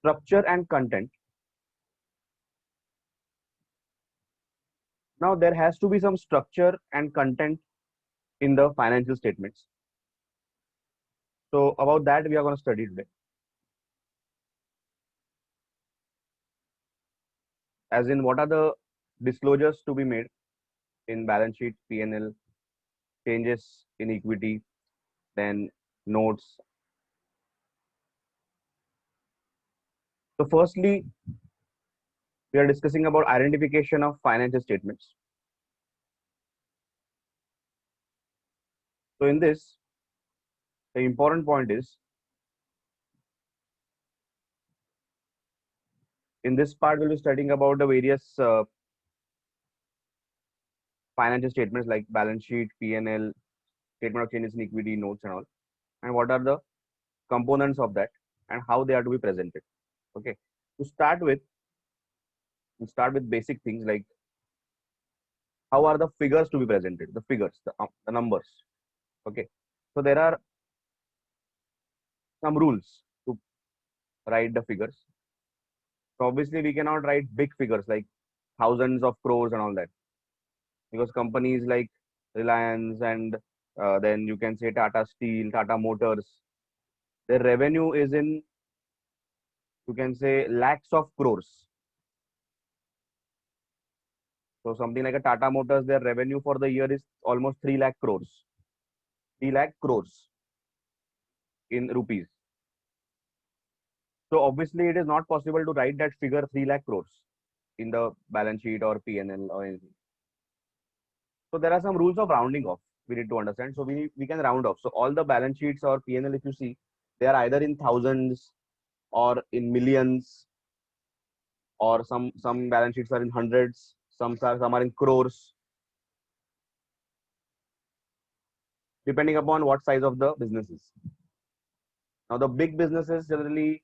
structure and content. Now there has to be some structure and content in the financial statements. So about that we are going to study today. As in, what are the disclosures to be made in balance sheet, P&L, changes in equity, then notes. So firstly, we are discussing about identification of financial statements. So in this, the important point is, in this part we'll be studying about the various financial statements like balance sheet, P&L, statement of changes in equity, notes and all, and what are the components of that and how they are to be presented. Okay. To start with, we'll start with basic things like how are the figures to be presented, the figures, the numbers. Okay. So there are some rules to write the figures. So obviously we cannot write big figures like thousands of crores and all that, because companies like Reliance and then you can say Tata Steel, Tata Motors, their revenue is in, you can say, lakhs of crores. So something like a Tata Motors, their revenue for the year is almost 3 lakh crores. 3 lakh crores in rupees. So obviously it is not possible to write that figure 3 lakh crores in the balance sheet or P&L or anything. So there are some rules of rounding off we need to understand. So we can round off. So all the balance sheets or P&L, if you see, they are either in thousands or in millions, or some balance sheets are in hundreds, some are in crores, depending upon what size of the business is. Now the big businesses generally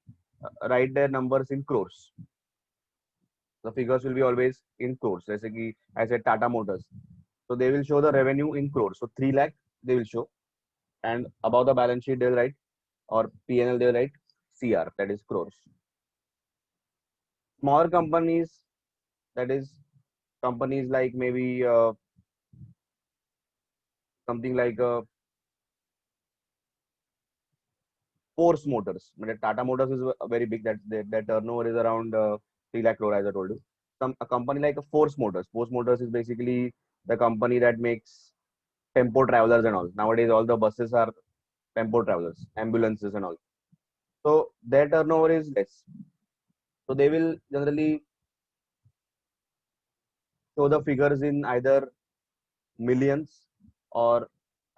write their numbers in crores. The figures will be always in crores. Let's say I said Tata Motors, so they will show the revenue in crores. So 3 lakh they will show, and above the balance sheet they'll write, or P&L they'll write CR, that is crores. Smaller companies, that is companies like maybe something like Force Motors. Tata Motors is very big. That turnover is around 3 lakh crore, as I told you. A company like a Force Motors. Force Motors is basically the company that makes tempo travelers and all. Nowadays, all the buses are tempo travelers, ambulances and all. So their turnover is less. So they will generally show the figures in either millions or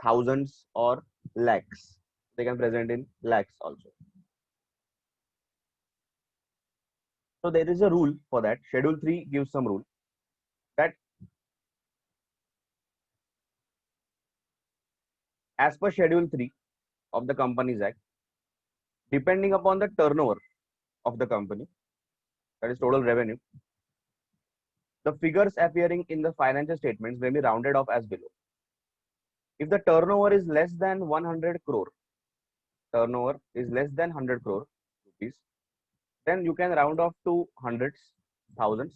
thousands or lakhs. They can present in lakhs also. So there is a rule for that. Schedule 3 gives some rule that as per Schedule 3 of the Companies Act, depending upon the turnover of the company, that is total revenue, the figures appearing in the financial statements may be rounded off as below. If the turnover is less than 100 crore, turnover is less than 100 crore rupees, then you can round off to hundreds, thousands,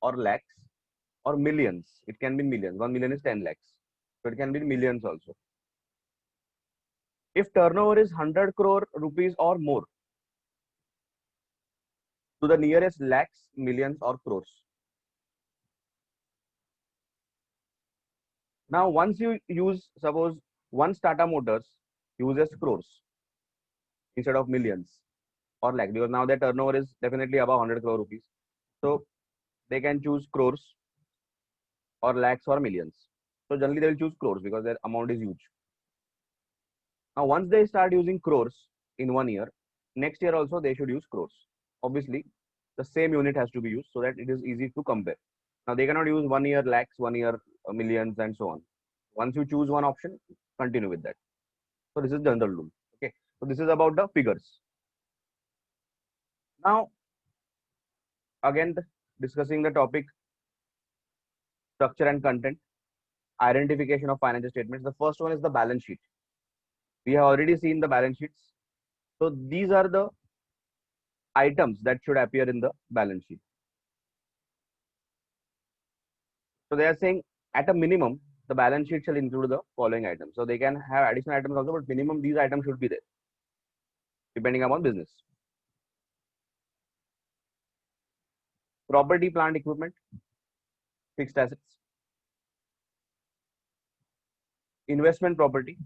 or lakhs, or millions. It can be millions. 1 million is 10 lakhs. So it can be millions also. If turnover is 100 crore rupees or more, to the nearest lakhs, millions, or crores. Now, once you use, suppose once Tata Motors uses crores instead of millions or lakh, because now their turnover is definitely above 100 crore rupees. So they can choose crores or lakhs or millions. So generally they will choose crores because their amount is huge. Now, once they start using crores in 1 year, next year also they should use crores. Obviously, the same unit has to be used so that it is easy to compare. Now, they cannot use 1 year lakhs, 1 year millions, and so on. Once you choose one option, continue with that. So this is general rule. Okay. So this is about the figures. Now, again, discussing the topic structure and content, identification of financial statements. The first one is the balance sheet. We have already seen the balance sheets. So these are the items that should appear in the balance sheet. So they are saying at a minimum, the balance sheet shall include the following items. So they can have additional items also, but minimum these items should be there, depending upon business. Property, plant, equipment, fixed assets. Investment property,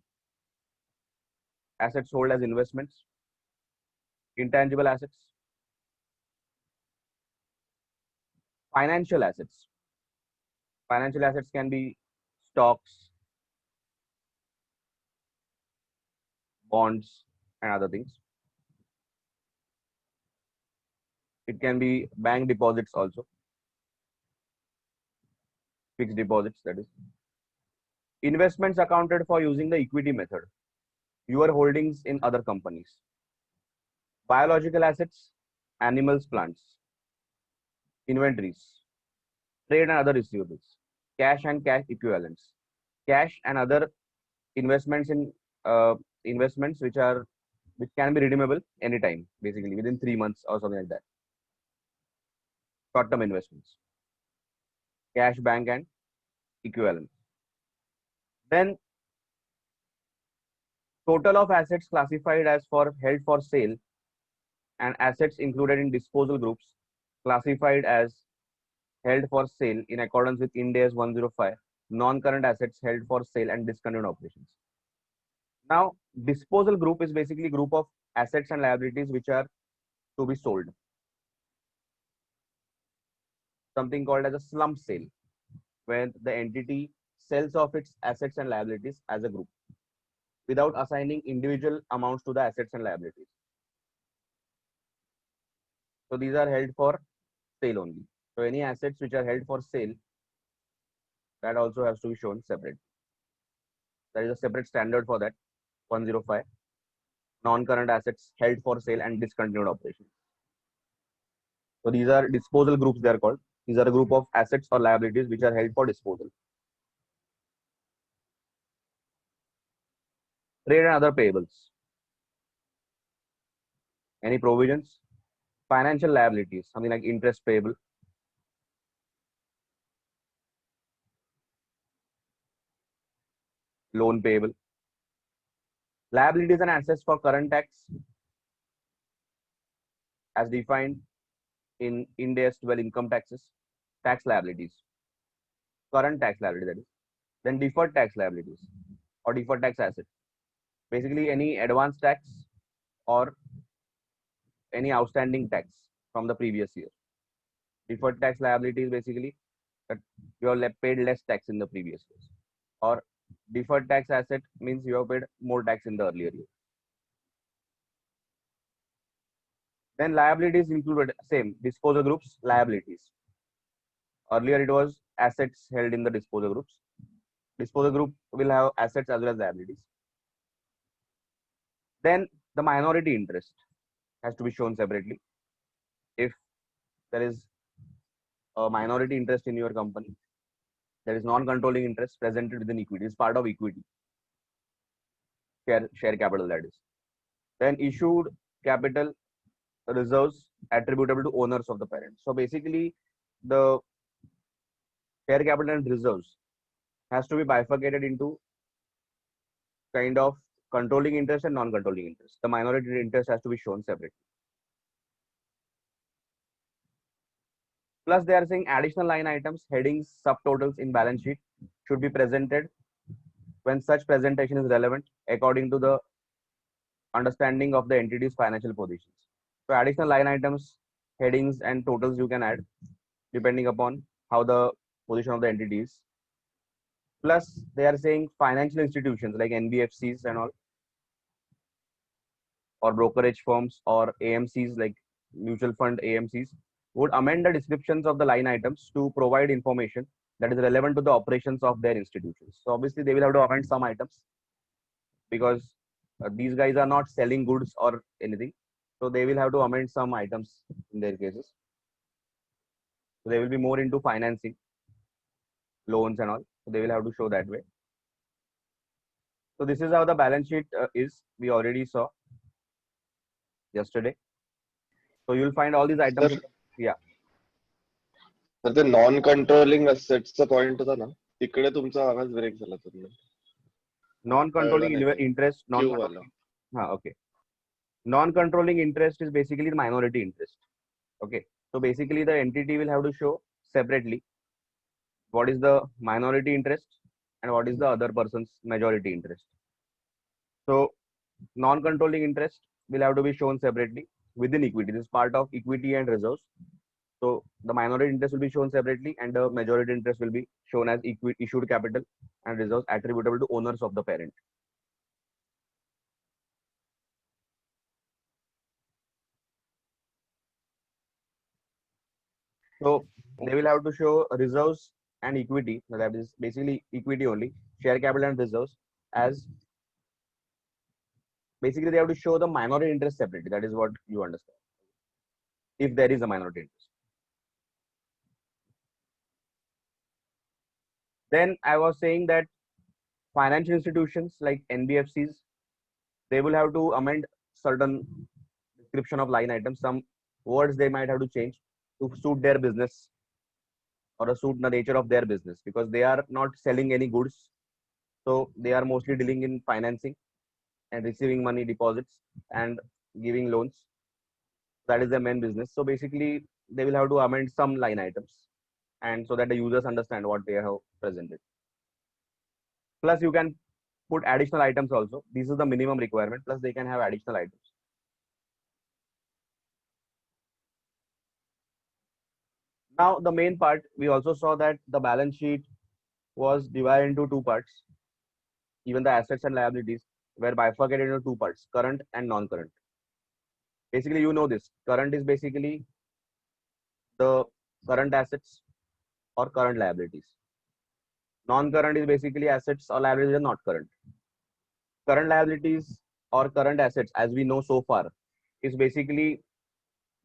assets sold as investments. Intangible assets. Financial assets. Financial assets can be stocks, bonds, and other things. It can be bank deposits also, fixed deposits, that is. Investments accounted for using the equity method, your holdings in other companies. Biological assets, animals, plants. Inventories, trade and other receivables, cash and cash equivalents, cash and other investments in uh, investments which can be redeemable anytime, basically within 3 months or something like that. Short-term investments, cash, bank, and equivalent. Then total of assets classified as for held for sale and assets included in disposal groups classified as held for sale in accordance with Ind AS 105, non-current assets held for sale and discontinued operations. Now, disposal group is basically group of assets and liabilities which are to be sold. Something called as a slump sale, where the entity sells off its assets and liabilities as a group without assigning individual amounts to the assets and liabilities. So these are held for sale only. So any assets which are held for sale, that also has to be shown separate. There is a separate standard for that, 105. Non-current assets held for sale and discontinued operations. So these are disposal groups, they are called. These are a group of assets or liabilities which are held for disposal. Trade and other payables. Any provisions? Financial liabilities, something like interest payable. Loan payable. Liabilities and assets for current tax as defined in Ind AS 12 income taxes, tax liabilities, current tax liability, that is. Then deferred tax liabilities or deferred tax asset. Basically any advance tax or any outstanding tax from the previous year. Deferred tax liability is basically that you have paid less tax in the previous years. Or deferred tax asset means you have paid more tax in the earlier year. Then liabilities included same disposal groups, liabilities. Earlier it was assets held in the disposal groups. Disposal group will have assets as well as liabilities. Then the minority interest has to be shown separately. If there is a minority interest in your company, there is non-controlling interest presented within equity. It's part of equity. Share capital, that is. Then issued capital reserves attributable to owners of the parent. So basically, the share capital and reserves has to be bifurcated into kind of controlling interest and non-controlling interest. The minority interest has to be shown separately. Plus, they are saying additional line items, headings, subtotals in balance sheet should be presented when such presentation is relevant according to the understanding of the entity's financial positions. So additional line items, headings, and totals you can add depending upon how the position of the entity is. Plus, they are saying financial institutions like NBFCs and all, or brokerage firms or AMCs like mutual fund AMCs would amend the descriptions of the line items to provide information that is relevant to the operations of their institutions. So obviously they will have to amend some items because these guys are not selling goods or anything. So they will have to amend some items in their cases. So they will be more into financing, loans and all. So they will have to show that way. So this is how the balance sheet is. We already saw yesterday. So you'll find all these items. Sir Yeah. तर ते non controlling असेट्सचा point होता ना, तिकडे तुमचा आवाज break झाला तुम्ही कळलं Non-controlling नाही मला. interest, क्यू वाला. non-controlling. Okay. Non-controlling interest is basically the minority interest. Okay. So basically the entity will have to show separately what is the minority interest and what is the other person's majority interest. So non-controlling interest will have to be shown separately within equity. This is part of equity and reserves. So the minority interest will be shown separately and the majority interest will be shown as issued capital and reserves attributable to owners of the parent. So they will have to show reserves and equity, that is basically equity only, share capital and reserves, as basically they have to show the minority interest separately. That is what you understand. If there is a minority interest. Then I was saying that financial institutions like NBFCs, they will have to amend certain description of line items. Some words they might have to change to suit their business or to suit the nature of their business, because they are not selling any goods. So they are mostly dealing in financing and receiving money deposits and giving loans. That is their main business. So basically, they will have to amend some line items, and so that the users understand what they have presented. Plus, you can put additional items also. This is the minimum requirement. Plus, they can have additional items. Now, the main part, we also saw that the balance sheet was divided into two parts. Even the assets and liabilities were bifurcated into two parts, current and non-current. Basically, you know this. Current is basically the current assets or current liabilities. Non-current is basically assets or liabilities are not current. Current liabilities or current assets, as we know so far, is basically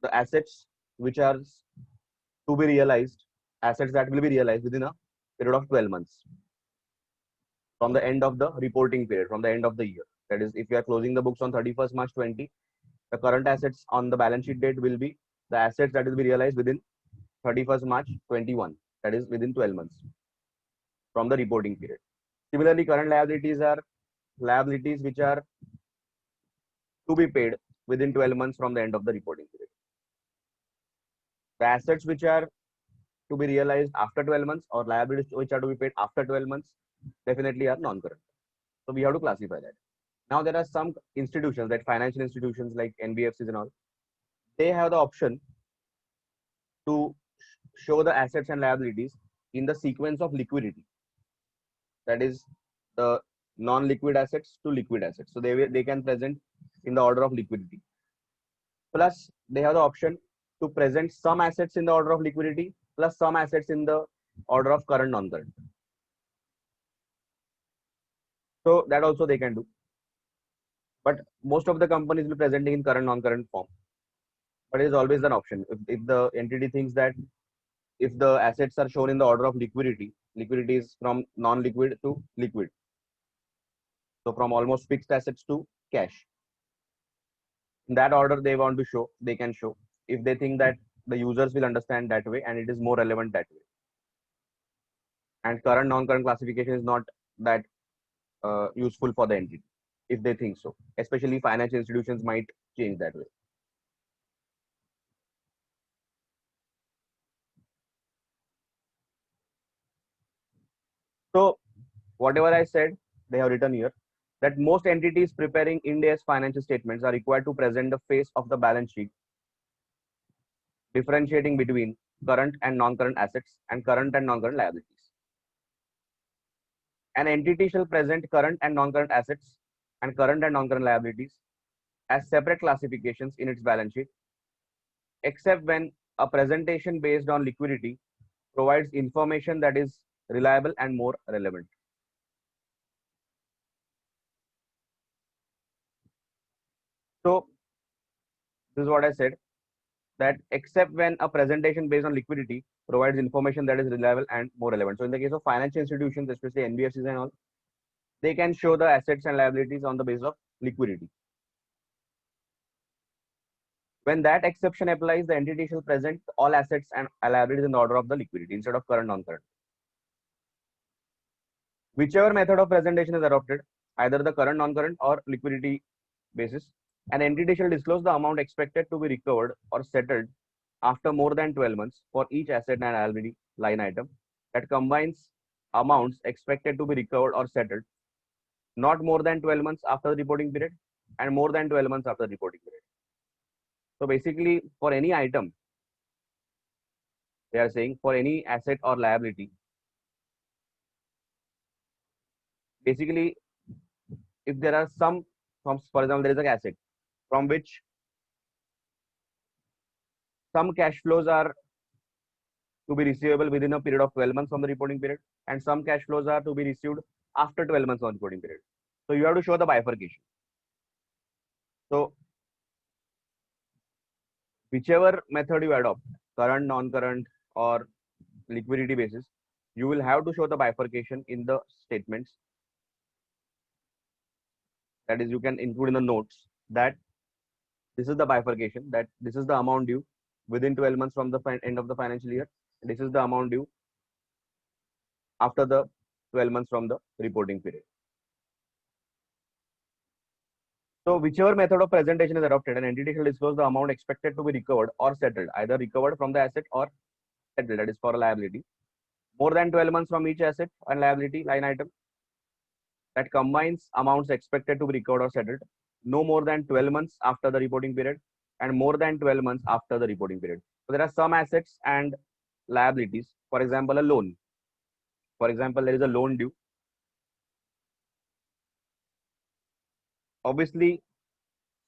the assets which are to be realized, assets that will be realized within a period of 12 months from the end of the reporting period, from the end of the year. That is, if you are closing the books on 31st March 20, the current assets on the balance sheet date will be the assets that will be realized within 31st March 21, that is within 12 months from the reporting period. Similarly, current liabilities are liabilities which are to be paid within 12 months from the end of the reporting period. The assets which are to be realized after 12 months or liabilities which are to be paid after 12 months definitely are non-current. So we have to classify that. Now there are some institutions, like financial institutions like NBFCs and all, they have the option to show the assets and liabilities in the sequence of liquidity. That is the non-liquid assets to liquid assets. So they can present in the order of liquidity. Plus they have the option to present some assets in the order of liquidity plus some assets in the order of current non-current. So that also they can do. But most of the companies will be presenting in current non-current form. But it is always an option. If the entity thinks that if the assets are shown in the order of liquidity, liquidity is from non-liquid to liquid. So from almost fixed assets to cash. In that order they want to show, they can show. If they think that the users will understand that way and it is more relevant that way. And current non-current classification is not that useful for the entity if they think so. Especially financial institutions might change that way. So whatever I said, they have written here that most entities preparing India's financial statements are required to present the face of the balance sheet, differentiating between current and non-current assets and current and non-current liabilities. An entity shall present current and non-current assets and current and non-current liabilities as separate classifications in its balance sheet, except when a presentation based on liquidity provides information that is reliable and more relevant. So this is what I said, that except when a presentation based on liquidity provides information that is reliable and more relevant. So in the case of financial institutions, especially NBFCs and all, they can show the assets and liabilities on the basis of liquidity. When that exception applies, the entity shall present all assets and liabilities in the order of the liquidity instead of current non-current. Whichever method of presentation is adopted, either the current non-current or liquidity basis, an entity shall disclose the amount expected to be recovered or settled after more than 12 months for each asset and liability line item that combines amounts expected to be recovered or settled not more than 12 months after the reporting period and more than 12 months after the reporting period. So basically, for any item, they are saying for any asset or liability, basically, if there are some, for example, there is an asset from which some cash flows are to be receivable within a period of 12 months from the reporting period, and some cash flows are to be received after 12 months on reporting period. So you have to show the bifurcation. So whichever method you adopt, current, non-current, or liquidity basis, you will have to show the bifurcation in the statements. That is, you can include in the notes that this is the bifurcation, that this is the amount due within 12 months from the end of the financial year. This is the amount due after the 12 months from the reporting period. So whichever method of presentation is adopted, an entity shall disclose the amount expected to be recovered or settled, either recovered from the asset or settled, that is for a liability, more than 12 months from each asset and liability line item that combines amounts expected to be recovered or settled no more than 12 months after the reporting period and more than 12 months after the reporting period. So there are some assets and liabilities. For example, a loan. For example, there is a loan due. Obviously,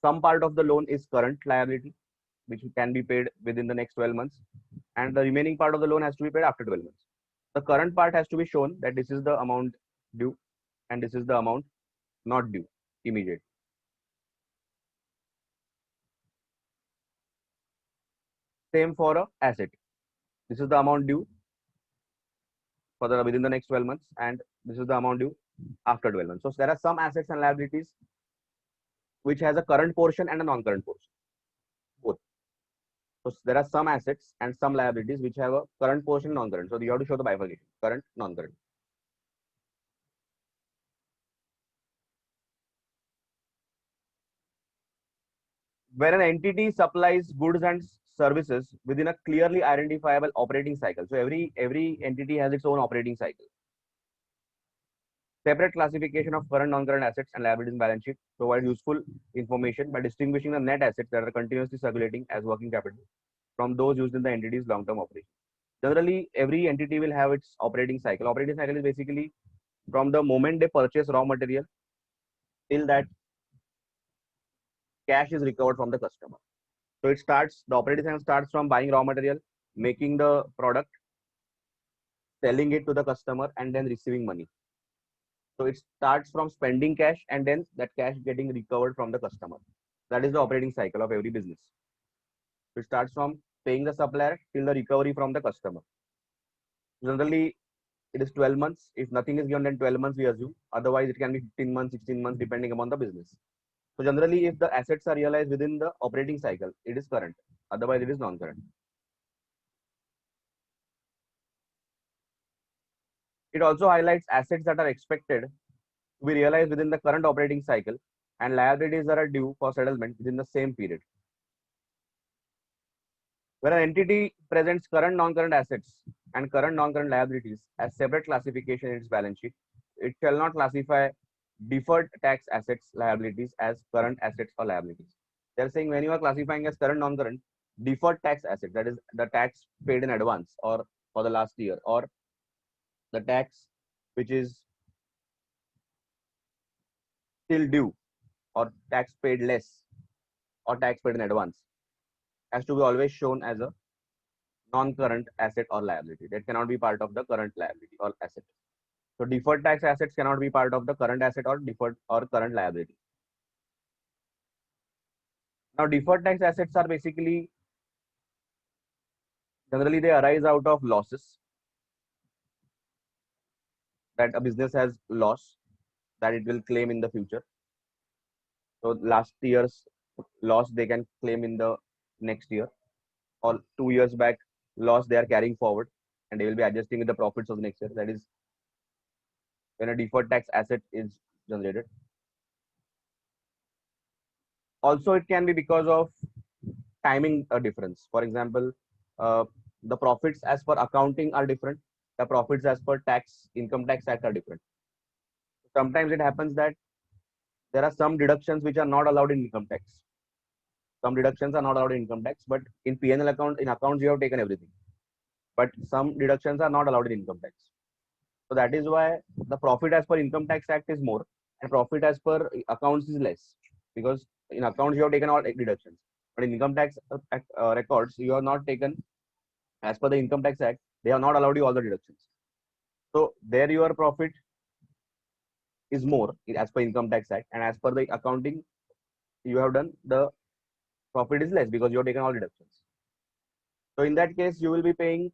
some part of the loan is current liability, which can be paid within the next 12 months, and the remaining part of the loan has to be paid after 12 months. The current part has to be shown that this is the amount due and this is the amount not due immediate. Same for a asset. This is the amount due for the within the next 12 months, and this is the amount due after 12 months. So there are some assets and liabilities which has a current portion and a non-current portion, both. So there are some assets and some liabilities which have a current portion, non-current. So you have to show the bifurcation, current, non-current. When an entity supplies goods and services within a clearly identifiable operating cycle. So every entity has its own operating cycle. Separate classification of current, non-current assets and liabilities in balance sheet provide useful information by distinguishing the net assets that are continuously circulating as working capital from those used in the entity's long-term operation. Generally, every entity will have its operating cycle. Operating cycle is basically from the moment they purchase raw material till that cash is recovered from the customer. So it starts, the operating cycle starts from buying raw material, making the product, selling it to the customer, and then receiving money. So it starts from spending cash and then that cash getting recovered from the customer. That is the operating cycle of every business. So it starts from paying the supplier till the recovery from the customer. Generally, it is 12 months. If nothing is given, then 12 months we assume. Otherwise, it can be 15 months, 16 months, depending upon the business. So generally, if the assets are realized within the operating cycle, it is current. Otherwise, it is non-current. It also highlights assets that are expected to be realized within the current operating cycle and liabilities that are due for settlement within the same period. When an entity presents current non-current assets and current non-current liabilities as separate classification in its balance sheet, it shall not classify deferred tax assets liabilities as current assets or liabilities. They're saying when you are classifying as current non-current, deferred tax asset, that is the tax paid in advance or for the last year, or the tax which is still due, or tax paid less, or tax paid in advance, has to be always shown as a non-current asset or liability. That cannot be part of the current liability or asset. So deferred tax assets cannot be part of the current asset or deferred or current liability. Now deferred tax assets are basically, generally they arise out of losses that a business has lost that it will claim in the future. So last year's loss they can claim in the next year, or 2 years back loss they are carrying forward, and they will be adjusting with the profits of the next year. That is when a deferred tax asset is generated. Also, it can be because of timing difference. For example, the profits as per accounting are different. The profits as per income tax act are different. Sometimes it happens that there are some deductions which are not allowed in income tax. Some deductions are not allowed in income tax, but in P&L account, in accounts, you have taken everything. But some deductions are not allowed in income tax. So that is why the profit as per income tax act is more, and profit as per accounts is less, because in accounts you have taken all deductions, but in income tax records you have not taken. As per the income tax act, they have not allowed you all the deductions. So there your profit is more as per income tax act, and as per the accounting you have done, the profit is less because you have taken all deductions. So in that case you will be paying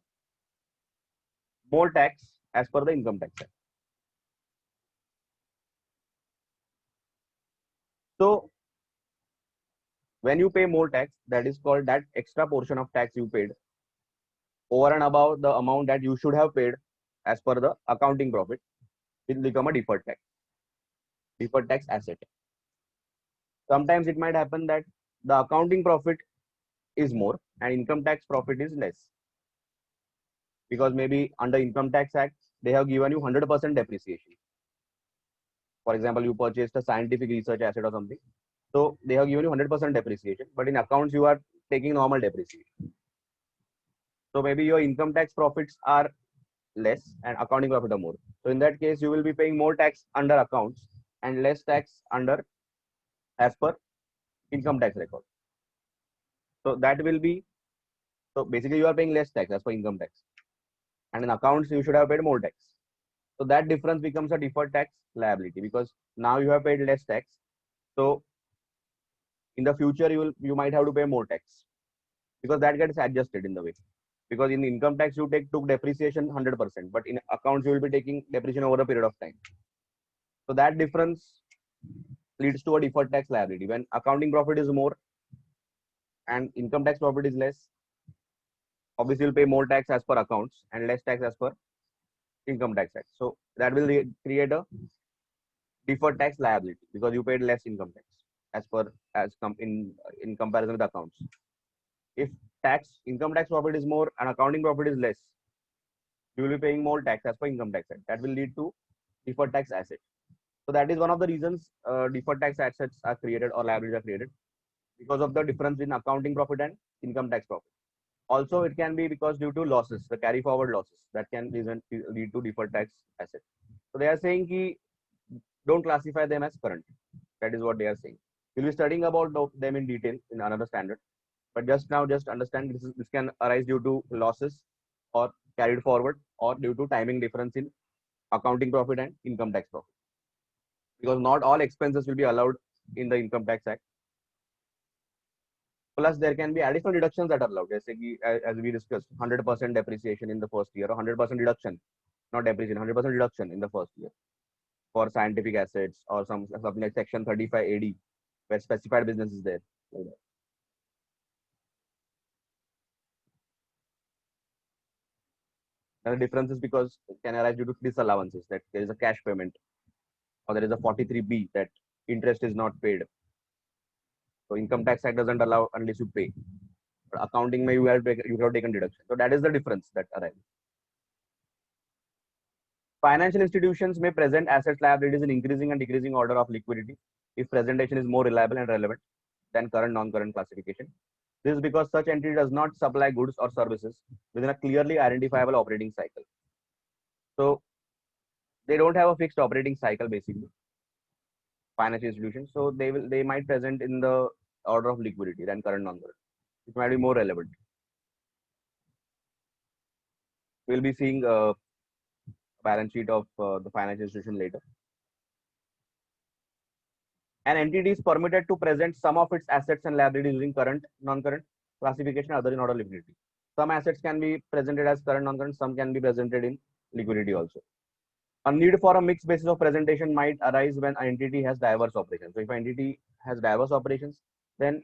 more tax as per the income tax act. So when you pay more tax, that is called that extra portion of tax you paid over and above the amount that you should have paid as per the accounting profit will become a deferred tax asset. Sometimes it might happen that the accounting profit is more and income tax profit is less, because maybe under income tax act they have given you 100% depreciation. For example, you purchased a scientific research asset or something, so they have given you 100% depreciation, but in accounts you are taking normal depreciation. So maybe your income tax profits are less and accounting profit are more. So in that case you will be paying more tax under accounts and less tax under as per income tax record. So that will be, so basically you are paying less tax as per income tax, and in accounts you should have paid more tax. So that difference becomes a deferred tax liability, because now you have paid less tax. So in the future you might have to pay more tax, because that gets adjusted in the way. Because in income tax you took depreciation 100%, but in accounts you will be taking depreciation over a period of time. So that difference leads to a deferred tax liability. When accounting profit is more and income tax profit is less, obviously you'll pay more tax as per accounts and less tax as per income tax act. So that will create a deferred tax liability, because you paid less income tax in comparison with accounts. If income tax profit is more and accounting profit is less, you will be paying more tax as per income tax act. That will lead to deferred tax asset. So that is one of the reasons deferred tax assets are created or liabilities are created, because of the difference in accounting profit and income tax profit. Also, it can be because due to losses, the carry forward losses, that can lead to deferred tax asset. So they are saying ki don't classify them as current. That is what they are saying. We'll be studying about them in detail in another standard. But just understand this can arise due to losses or carried forward, or due to timing difference in accounting profit and income tax profit. Because not all expenses will be allowed in the income tax act. Plus, there can be additional deductions that are allowed. As we discussed, 100% depreciation in the first year, or 100% deduction, not depreciation, 100% deduction in the first year for scientific assets, or something like Section 35 AD, where specified business is there. And the difference is because it can arise due to disallowances, that there is a cash payment, or there is a 43B that interest is not paid. So income tax act doesn't allow unless you pay. But accounting may you have taken deduction. So that is the difference that arises. Financial institutions may present assets liabilities in increasing and decreasing order of liquidity if presentation is more reliable and relevant than current non-current classification. This is because such entity does not supply goods or services within a clearly identifiable operating cycle. So they don't have a fixed operating cycle, basically, financial institutions. So they might present in the order of liquidity than current non-current. It might be more relevant. We'll be seeing a balance sheet of the financial institution later. An entity is permitted to present some of its assets and liabilities using current, non-current classification, other in order of liquidity. Some assets can be presented as current, non-current. Some can be presented in liquidity also. A need for a mixed basis of presentation might arise when an entity has diverse operations. So if an entity has diverse operations, then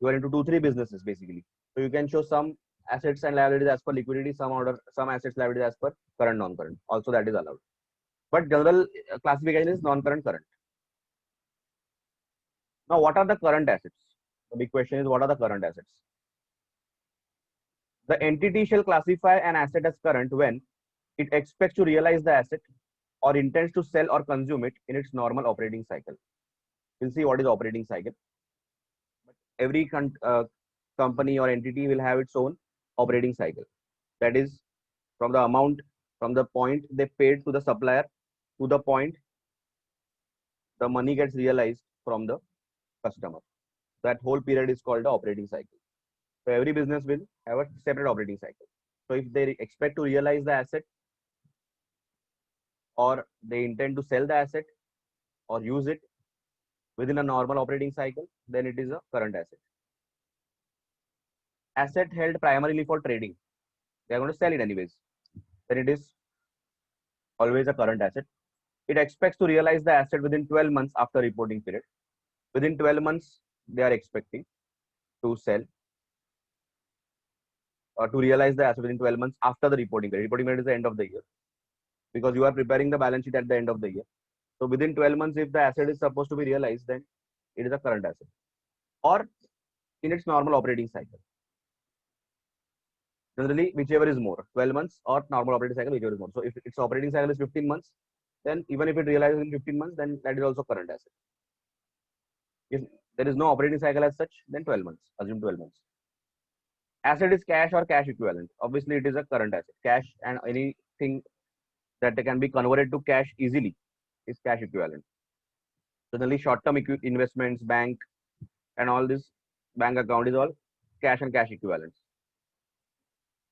You are into 2-3 businesses basically. So you can show some assets and liabilities as per liquidity, some assets liabilities as per current non-current. Also that is allowed. But general classification is non-current current. Now, what are the current assets? The big question is, what are the current assets? The entity shall classify an asset as current when it expects to realize the asset or intends to sell or consume it in its normal operating cycle. We'll see what is operating cycle. But every company or entity will have its own operating cycle. That is from the point they paid to the supplier to the point the money gets realized from the customer. That whole period is called the operating cycle. So every business will have a separate operating cycle. So if they expect to realize the asset or they intend to sell the asset or use it within a normal operating cycle, then it is a current asset. Asset held primarily for trading. They are going to sell it anyways. Then it is always a current asset. It expects to realize the asset within 12 months after reporting period. Within 12 months, they are expecting to sell or to realize the asset within 12 months after the reporting period. Reporting period is the end of the year because you are preparing the balance sheet at the end of the year. So within 12 months, if the asset is supposed to be realized, then it is a current asset or in its normal operating cycle. Generally, whichever is more, 12 months or normal operating cycle, whichever is more. So if its operating cycle is 15 months, then even if it realizes in 15 months, then that is also current asset. If there is no operating cycle as such, then 12 months, assume 12 months. Asset is cash or cash equivalent. Obviously, it is a current asset. Cash and anything that can be converted to cash easily is cash equivalent. Generally, short-term investments, bank, and all this bank account is all cash and cash equivalents.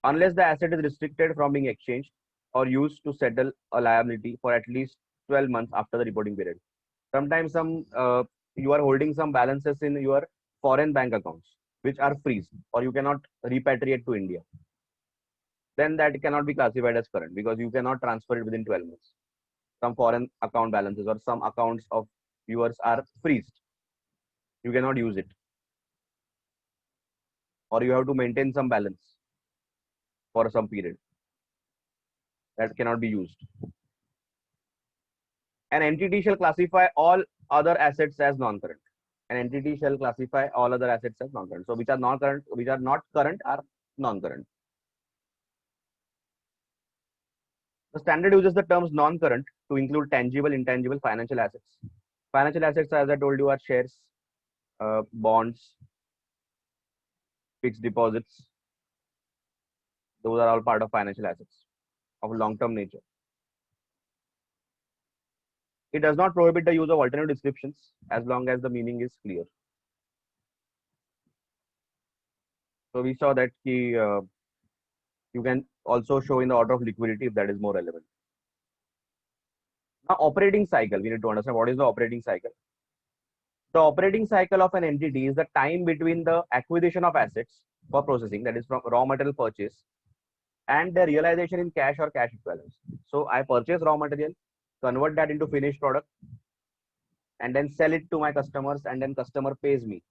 Unless the asset is restricted from being exchanged or used to settle a liability for at least 12 months after the reporting period. Sometimes you are holding some balances in your foreign bank accounts which are freezed or you cannot repatriate to India. Then that cannot be classified as current because you cannot transfer it within 12 months. Some foreign account balances or some accounts of yours are freezed. You cannot use it. Or you have to maintain some balance for some period. That cannot be used. An entity shall classify all other assets as non-current. An entity shall classify all other assets as non-current. So which are non-current, which are not current are non-current. The standard uses the terms non-current to include tangible, intangible financial assets. Financial assets, as I told you, are shares, bonds, fixed deposits. Those are all part of financial assets of long-term nature. It does not prohibit the use of alternative descriptions as long as the meaning is clear. So we saw that you can also show in the order of liquidity if that is more relevant. Now, operating cycle, we need to understand what is the operating cycle. The operating cycle of an entity is the time between the acquisition of assets for processing, that is from raw material purchase, and the realization in cash or cash equivalents. So I purchase raw material, convert that into finished product, and then sell it to my customers, and then customer pays me.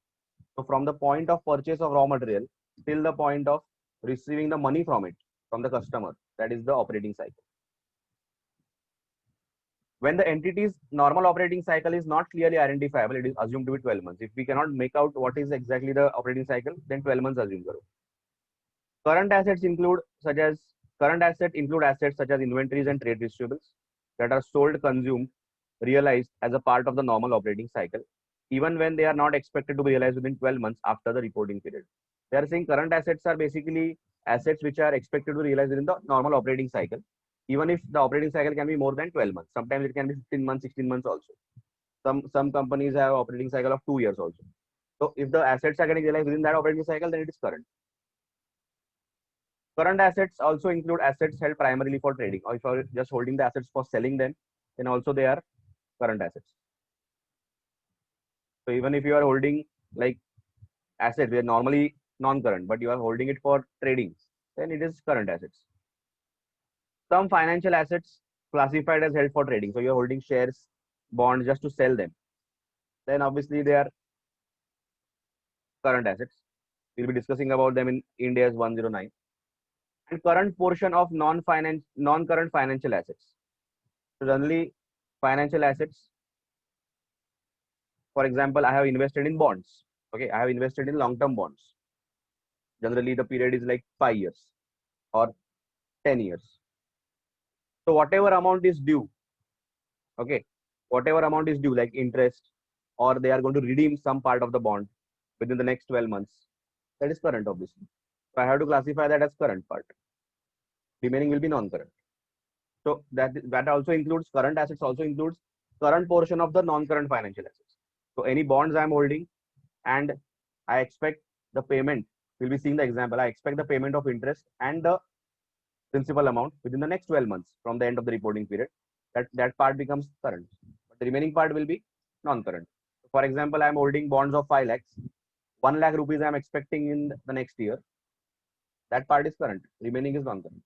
So from the point of purchase of raw material till the point of receiving the money from it, from the customer, that is the operating cycle. When the entity's normal operating cycle is not clearly identifiable, it is assumed to be 12 months. If we cannot make out what is exactly the operating cycle, then 12 months assume karo. Current assets include assets such as inventories and trade receivables that are sold, consumed, realized as a part of the normal operating cycle, even when they are not expected to be realized within 12 months after the reporting period. They are saying current assets are basically assets which are expected to realize within the normal operating cycle, even if the operating cycle can be more than 12 months. Sometimes it can be 15 months, 16 months also. Some companies have operating cycle of 2 years also. So if the assets are getting realized within that operating cycle, then it is current. Current assets also include assets held primarily for trading, or if you are just holding the assets for selling them, then also they are current assets. So even if you are holding like assets, they are normally non-current, but you are holding it for trading, then it is current assets. Some financial assets classified as held for trading. So you are holding shares, bonds just to sell them. Then obviously they are current assets. We'll be discussing about them in Ind AS 109. And current portion of non-current financial assets. So generally, financial assets, for example, I have invested in bonds. Okay, I have invested in long-term bonds. Generally, the period is like 5 years or 10 years. So whatever amount is due, okay, whatever amount is due, like interest, or they are going to redeem some part of the bond within the next 12 months, that is current, obviously. So I have to classify that as current part. Remaining will be non-current. So that also includes current assets, also includes current portion of the non-current financial assets. So any bonds I am holding, and I expect the payment, we'll be seeing the example, I expect the payment of interest and the principal amount within the next 12 months from the end of the reporting period. That part becomes current, but the remaining part will be non-current. For example, I am holding bonds of 5 lakhs. 1 lakh rupees I am expecting in the next year. That part is current. Remaining is non-current.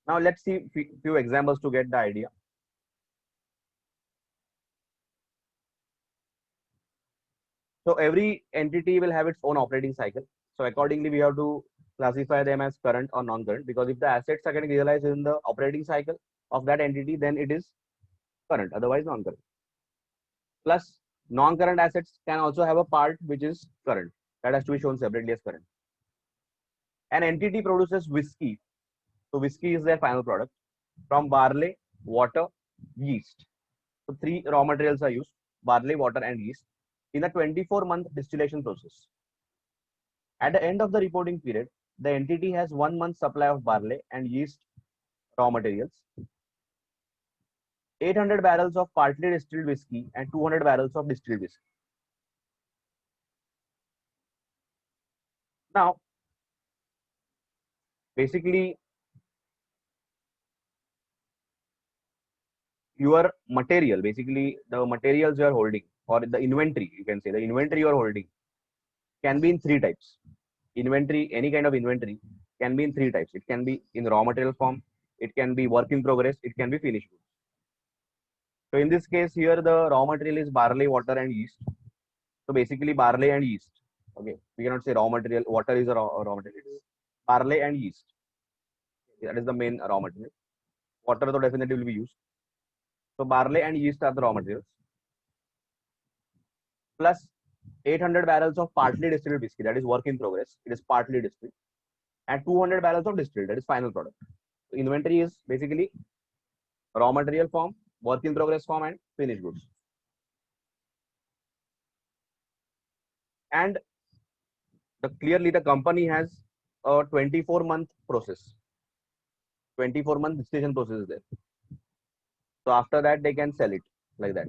Now let's see few examples to get the idea. So every entity will have its own operating cycle. So accordingly, we have to classify them as current or non-current, because if the assets are getting realized in the operating cycle of that entity, then it is current, otherwise non-current. Plus, non-current assets can also have a part which is current. That has to be shown separately as current. An entity produces whiskey. So whiskey is their final product from barley, water, yeast. So 3 raw materials are used: barley, water, and yeast in a 24-month distillation process. At the end of the reporting period, the entity has 1 month supply of barley and yeast raw materials, 800 barrels of partly distilled whiskey, and 200 barrels of distilled whiskey. Now, basically, your material, basically the materials you are holding, or the inventory, you can say the inventory you are holding, can be in 3 types. Inventory, any kind of inventory can be in 3 types. It can be in raw material form, it can be work in progress, it can be finished goods. So in this case here, the raw material is barley, water, and yeast. So basically barley and yeast. Okay, we cannot say raw material. Water is a raw material. It's barley and yeast. That is the main raw material. Water though definitely will be used. So barley and yeast are the raw materials. Plus 800 barrels of partly distilled whiskey, that is work in progress. It is partly distilled. And 200 barrels of distilled, that is final product. So inventory is basically raw material form, work in progress form, and finished goods. And clearly the company has a 24-month process. 24-month distillation process is there. So after that, they can sell it like that.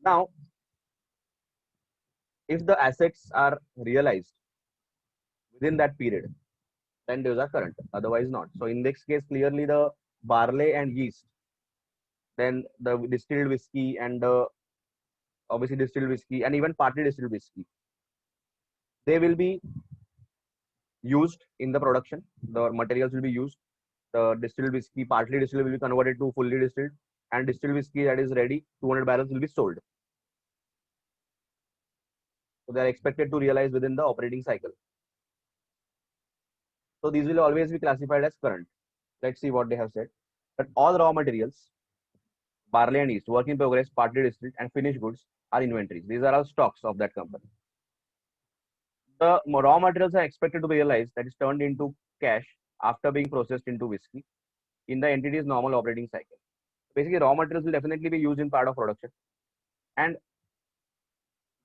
Now, if the assets are realized within that period, then those are current, otherwise not. So in this case, clearly the barley and yeast, then the distilled whiskey, and obviously distilled whiskey, and even partly distilled whiskey, they will be used in the production. The materials will be used. The distilled whiskey, partly distilled, will be converted to fully distilled, and distilled whiskey that is ready, 200 barrels, will be sold. So they are expected to realize within the operating cycle. So these will always be classified as current. Let's see what they have said. But all raw materials, barley and yeast, work in progress, partly distilled, and finished goods are inventories. These are all stocks of that company. The raw materials are expected to be realized, that is turned into cash after being processed into whiskey in the entity's normal operating cycle. Basically, raw materials will definitely be used in part of production, and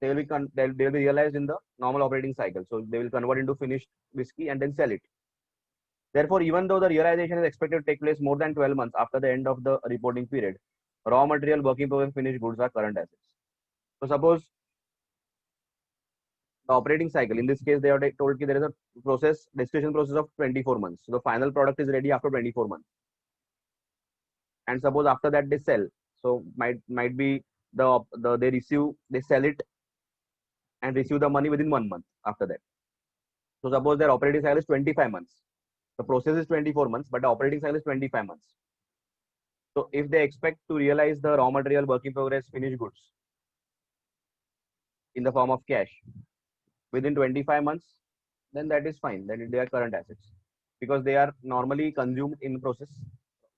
they will be realized in the normal operating cycle. So they will convert into finished whiskey and then sell it. Therefore, even though the realization is expected to take place more than 12 months after the end of the reporting period, raw material, work in progress, finished goods are current assets. So suppose the operating cycle, in this case, they have told that there is a distillation process of 24 months. So the final product is ready after 24 months. And suppose after that they sell. So might be they sell it and receive the money within 1 month after that. So suppose their operating cycle is 25 months. The process is 24 months, but the operating cycle is 25 months. So if they expect to realize the raw material, work in progress, finished goods in the form of cash within 25 months, then that is fine. Then they are current assets because they are normally consumed in process.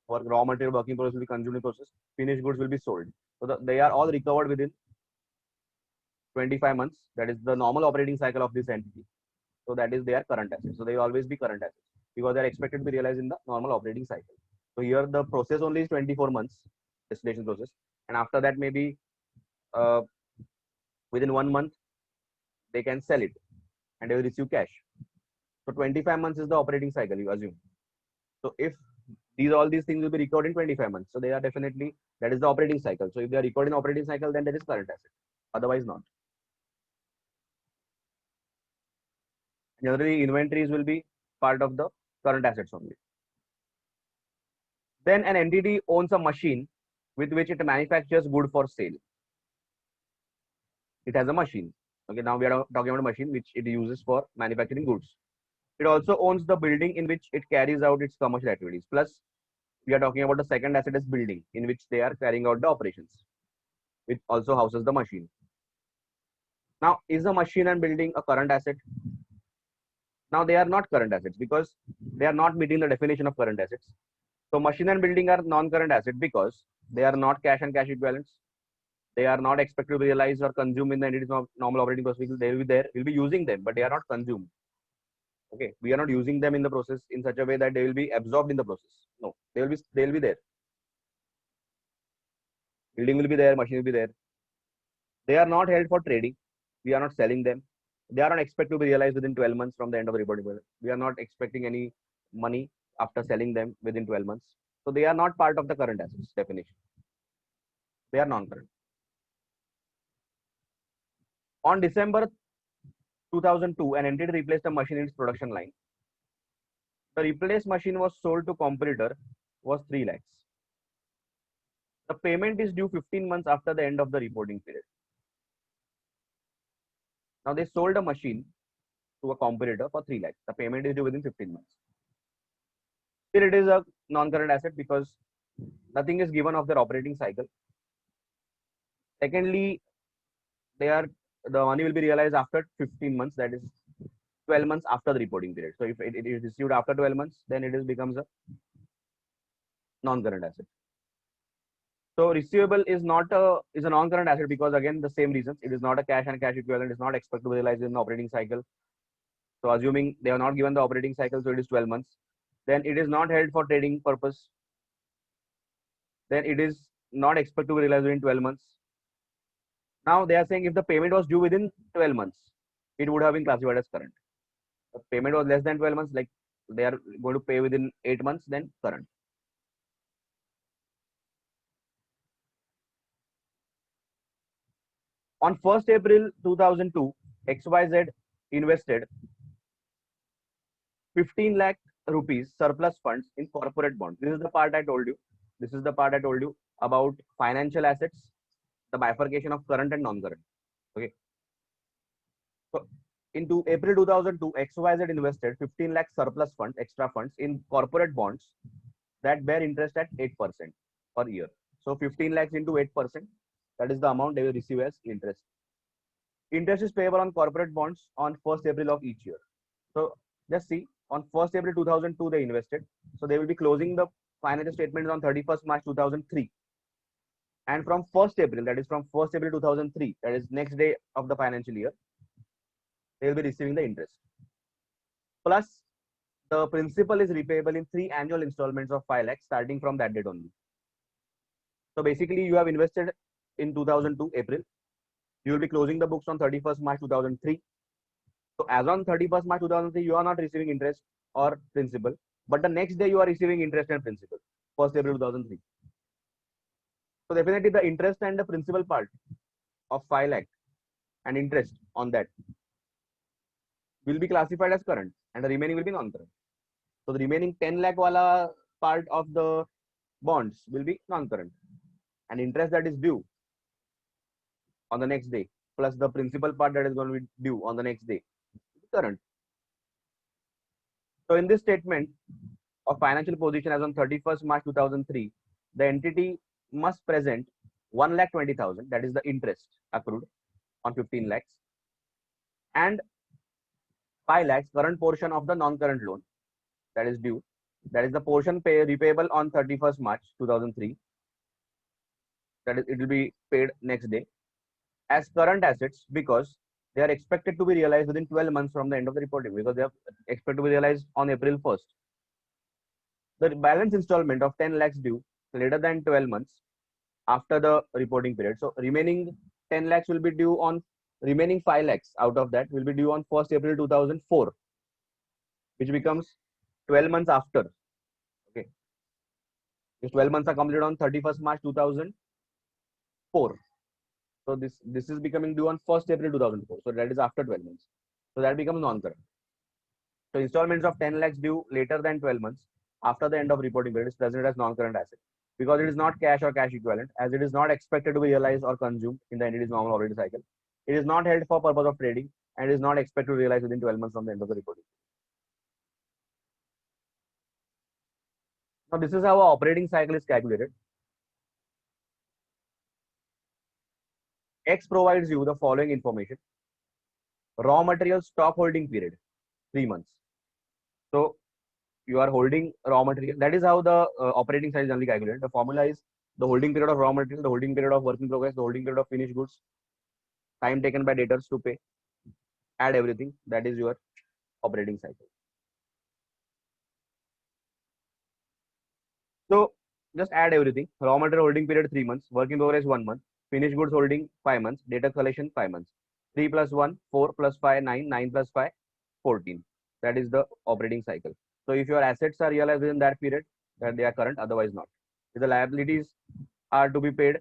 Or raw material, working process will be consumed in process. Finished goods will be sold. So they are all recovered within 25 months. That is the normal operating cycle of this entity. So that is their current assets. So they will always be current assets because they are expected to be realized in the normal operating cycle. So here the process only is 24 months, distillation process, and after that maybe within 1 month they can sell it and they will receive cash. So 25 months is the operating cycle, you assume. So if all these things will be recorded in 25 months, so they are definitely, that is the operating cycle. So if they are recorded in operating cycle, then that is current asset. Otherwise not. Generally, inventories will be part of the current assets only. Then an entity owns a machine with which it manufactures good for sale. It has a machine. Okay, now we are talking about a machine which it uses for manufacturing goods. It also owns the building in which it carries out its commercial activities. Plus, we are talking about the second asset as building in which they are carrying out the operations, which also houses the machine. Now, is the machine and building a current asset? Now, they are not current assets because they are not meeting the definition of current assets. So, machine and building are non-current asset because they are not cash and cash equivalents. They are not expected to be realized or consumed in the entity's normal operating process. They will be there. We'll be using them, but they are not consumed. Okay, we are not using them in the process in such a way that they will be absorbed in the process. No, they will be there. Building will be there, machine will be there. They are not held for trading. We are not selling them. They are not expected to be realized within 12 months from the end of the reporting period. We are not expecting any money after selling them within 12 months. So they are not part of the current assets definition. They are non-current. On December 2002, an entity replaced a machine in its production line. The replaced machine was sold to competitor was 3 lakhs. The payment is due 15 months after the end of the reporting period. Now they sold a machine to a competitor for 3 lakhs. The payment is due within 15 months. Still, it is a non-current asset because nothing is given of their operating cycle. Secondly, the money will be realized after 15 months, that is 12 months after the reporting period. So if it is received after 12 months, then it becomes a non-current asset. So receivable is a non-current asset because again the same reasons. It is not a cash and cash equivalent. It is not expected to be realized in the operating cycle. So assuming they are not given the operating cycle, so it is 12 months. Then it is not held for trading purpose. Then it is not expected to be realized within 12 months. Now they are saying if the payment was due within 12 months, it would have been classified as current. If payment was less than 12 months, like they are going to pay within 8 months, then current. On 1st April 2002, XYZ invested 15 lakh rupees surplus funds in corporate bonds. This is the part I told you. This is the part I told you about financial assets, the bifurcation of current and non-current. Okay. So into April 2002, XYZ invested 15 lakh surplus funds, extra funds in corporate bonds that bear interest at 8% per year. So 15 lakhs into 8%, that is the amount they will receive as interest. Interest is payable on corporate bonds on 1st April of each year. So just see, on 1st April 2002 they invested. So they will be closing the financial statements on 31st March 2003. And from 1st April, that is from 1st April 2003, that is next day of the financial year, they will be receiving the interest. Plus, the principal is repayable in 3 annual installments of 5 lakhs starting from that date only. So basically, you have invested in 2002 April. You will be closing the books on 31st March 2003. So as on 31st March 2003, you are not receiving interest or principal, but the next day you are receiving interest and principal, 1st April 2003. So definitely the interest and the principal part of 5 lakh and interest on that will be classified as current and the remaining will be non-current. So the remaining 10 lakh wala part of the bonds will be non-current and interest that is due on the next day plus the principal part that is going to be due on the next day current. So in this statement of financial position as on 31st March 2003, the entity must present 1,20,000, that is the interest accrued on 15 lakhs, and 5 lakhs current portion of the non-current loan that is due. That is the portion repayable on 31st March 2003. That is, it will be paid next day as current assets because they are expected to be realized within 12 months from the end of the reporting, because they are expected to be realized on April 1st. The balance installment of 10 lakhs due later than 12 months after the reporting period. So remaining 10 lakhs will be due on remaining 5 lakhs out of that will be due on 1st April 2004, which becomes 12 months after. Okay. These 12 months are completed on 31st March 2004. So this is becoming due on 1st April 2004. So that is after 12 months. So that becomes non-current. So installments of 10 lakhs due later than 12 months after the end of reporting period is presented as non-current asset because it is not cash or cash equivalent, as it is not expected to be realized or consumed in the entity's normal operating cycle. It is not held for purpose of trading and is not expected to realize within 12 months from the end of the reporting. Now this is how our operating cycle is calculated. X provides you the following information. Raw material stock holding period, 3 months. So you are holding raw material. That is how the operating cycle is generally calculated. The formula is the holding period of raw material, the holding period of work in progress, the holding period of finished goods, time taken by debtors to pay, add everything. That is your operating cycle. So just add everything. Raw material holding period 3 months, work in progress 1 month, finished goods holding 5 months, data collection 5 months. 3 plus 1, 4 plus 5, 9, 9 plus 5, 14. That is the operating cycle. So if your assets are realized within that period, then they are current, otherwise not. If the liabilities are to be paid,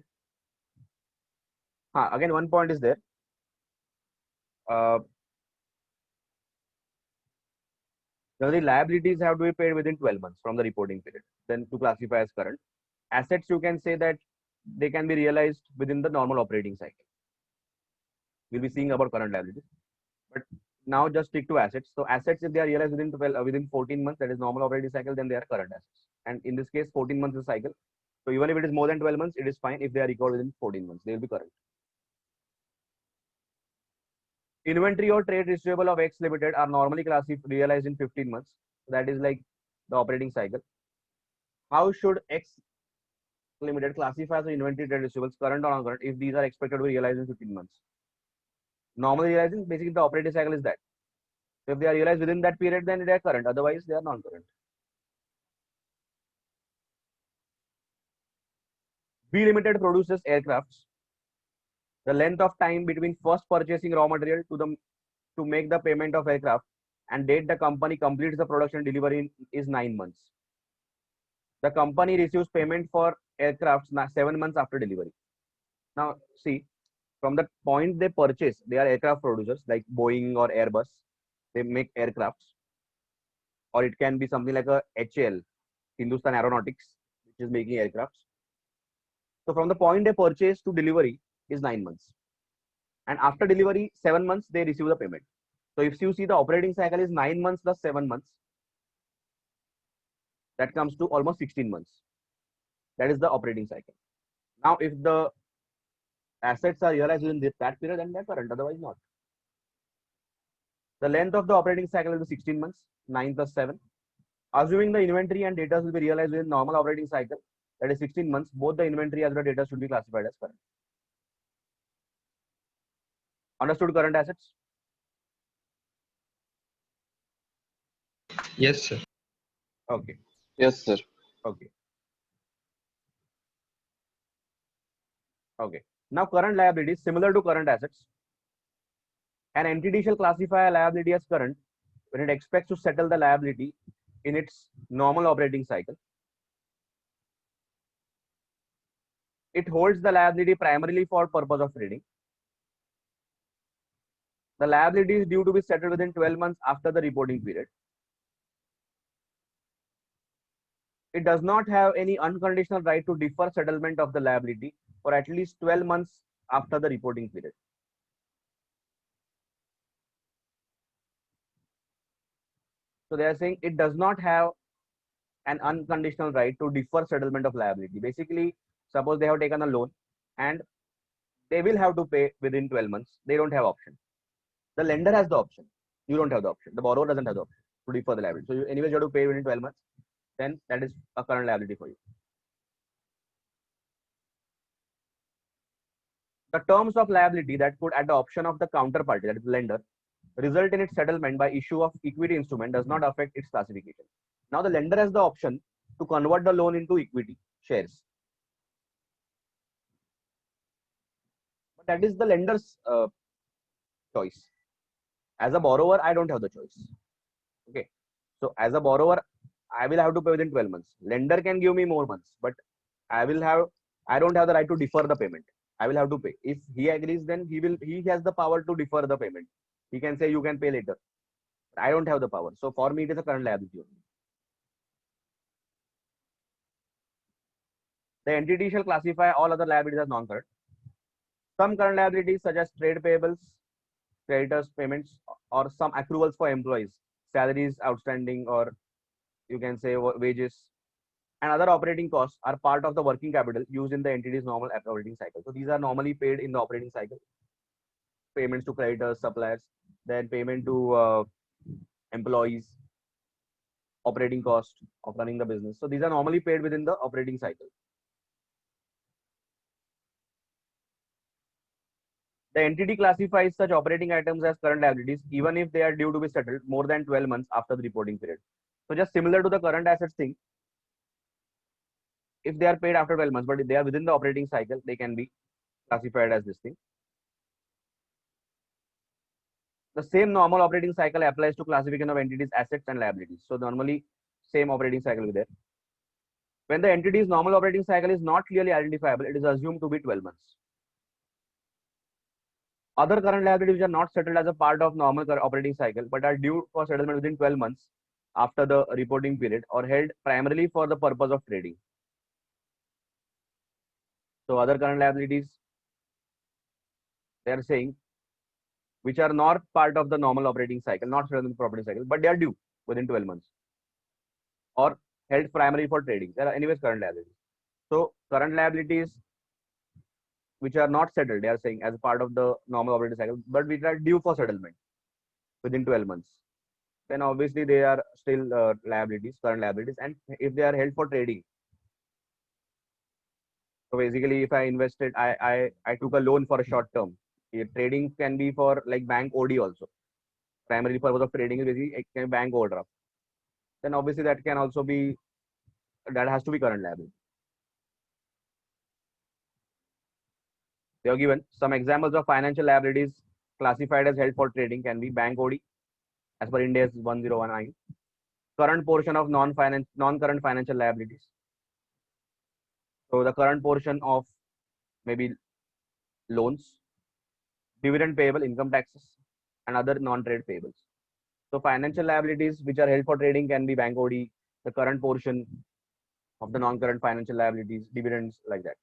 again one point is there. The liabilities have to be paid within 12 months from the reporting period, then to classify as current. Assets, you can say that they can be realized within the normal operating cycle. We'll be seeing about current liabilities, but now just stick to assets. So assets, if they are realized within 14 months, that is normal operating cycle, then they are current assets. And in this case, 14 months is cycle. So even if it is more than 12 months, it is fine. If they are recorded within 14 months, they will be current. Inventory or trade receivable of X Limited are normally realized in 15 months. That is like the operating cycle. How should X Limited classify the inventory trade receivables, current or non-current, if these are expected to be realized in 15 months? Normally realizing, basically the operating cycle is that. So if they are realized within that period, then they are current. Otherwise, they are non-current. B Limited produces aircrafts. The length of time between first purchasing raw material to make the payment of aircraft and date the company completes the production delivery is 9 months. The company receives payment for aircrafts 7 months after delivery. Now, see, from the point they purchase, they are aircraft producers like Boeing or Airbus. They make aircrafts, or it can be something like a HAL, Hindustan Aeronautics, which is making aircrafts. So from the point they purchase to delivery is 9 months, and after delivery 7 months they receive the payment. So if you see, the operating cycle is 9 months plus 7 months, that comes to almost 16 months. That is the operating cycle. Now if the assets are realized within that period, then they're current, otherwise not. The length of the operating cycle is 16 months, 9 plus 7. Assuming the inventory and data will be realized within normal operating cycle, that is 16 months, both the inventory as well as data should be classified as current. Understood current assets? Yes, sir. Okay. Yes, sir. Okay. Okay. Now current liabilities, similar to current assets. An entity shall classify a liability as current when it expects to settle the liability in its normal operating cycle. It holds the liability primarily for purpose of trading. The liability is due to be settled within 12 months after the reporting period. It does not have any unconditional right to defer settlement of the liability for at least 12 months after the reporting period. So they are saying it does not have an unconditional right to defer settlement of liability. Basically, suppose they have taken a loan and they will have to pay within 12 months. They don't have option. The lender has the option. You don't have the option. The borrower doesn't have the option to defer the liability. So you, anyways, you have to pay within 12 months. Then that is a current liability for you. The terms of liability that could, at the option of the counterparty, that is lender, result in its settlement by issue of equity instrument does not affect its classification. Now the lender has the option to convert the loan into equity shares. But that is the lender's choice. As a borrower, I don't have the choice. Okay. So as a borrower, I will have to pay within 12 months. Lender can give me more months, but I don't have the right to defer the payment. I will have to pay. If he agrees, then he has the power to defer the payment. He can say you can pay later. I don't have the power. So for me, it is a current liability only. The entity shall classify all other liabilities as non-current. Some current liabilities such as trade payables, creditors payments, or some accruals for employees, salaries outstanding, or you can say wages, and other operating costs are part of the working capital used in the entity's normal operating cycle. So these are normally paid in the operating cycle. Payments to creditors, suppliers, then payment to employees, operating cost of running the business. So these are normally paid within the operating cycle. The entity classifies such operating items as current liabilities even if they are due to be settled more than 12 months after the reporting period. So just similar to the current assets thing, if they are paid after 12 months, but if they are within the operating cycle, they can be classified as this thing. The same normal operating cycle applies to classification of entities, assets, and liabilities. So normally, same operating cycle is there. When the entity's normal operating cycle is not clearly identifiable, it is assumed to be 12 months. Other current liabilities which are not settled as a part of normal operating cycle but are due for settlement within 12 months after the reporting period or held primarily for the purpose of trading. So other current liabilities, they are saying, which are not part of the normal operating cycle, not settled in the operating cycle, but they are due within 12 months or held primarily for trading. There are anyways current liabilities. So current liabilities which are not settled, they are saying as part of the normal operating cycle, but which are due for settlement within 12 months. Then obviously they are still liabilities, current liabilities. And if they are held for trading, so basically if I invested, I took a loan for a short term. Trading can be for like bank OD also. Primary purpose of trading is basically it can bank overdraft. Then obviously that can also be, that has to be current liability. They are given some examples of financial liabilities classified as held for trading can be bank OD as per Ind AS 1019. Current portion of non-current financial liabilities. So the current portion of maybe loans, dividend payable, income taxes, and other non-trade payables. So financial liabilities which are held for trading can be bank OD, the current portion of the non-current financial liabilities, dividends, like that.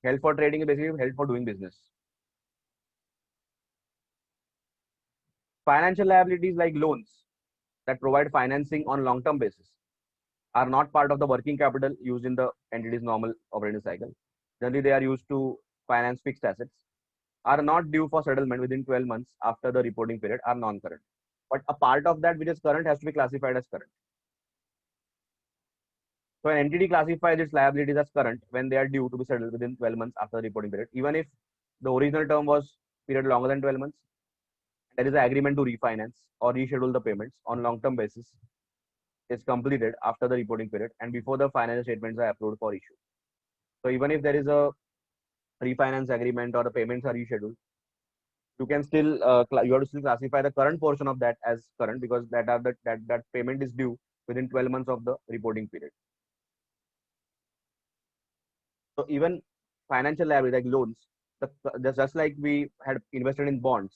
Held for trading is basically held for doing business. Financial liabilities like loans that provide financing on long-term basis are not part of the working capital used in the entity's normal operating cycle. Generally, they are used to finance fixed assets, are not due for settlement within 12 months after the reporting period, are non-current. But a part of that which is current has to be classified as current. So an entity classifies its liabilities as current when they are due to be settled within 12 months after the reporting period, even if the original term was period longer than 12 months. There is an agreement to refinance or reschedule the payments on long-term basis is completed after the reporting period and before the financial statements are approved for issue. So even if there is a refinance agreement or the payments are rescheduled, you can still you have to still classify the current portion of that as current because that payment is due within 12 months of the reporting period. So even financial liability like loans, just like we had invested in bonds,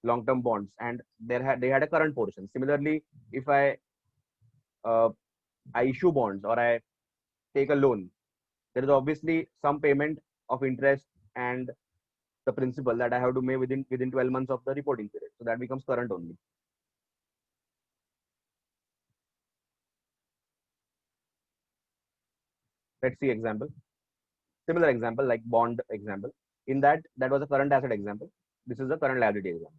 long-term bonds, and they had a current portion. Similarly, if uh, I issue bonds or I take a loan, there is obviously some payment of interest and the principal that I have to pay within 12 months of the reporting period. So that becomes current only. Let's see example. Similar example like bond example. In that was a current asset example. This is a current liability example.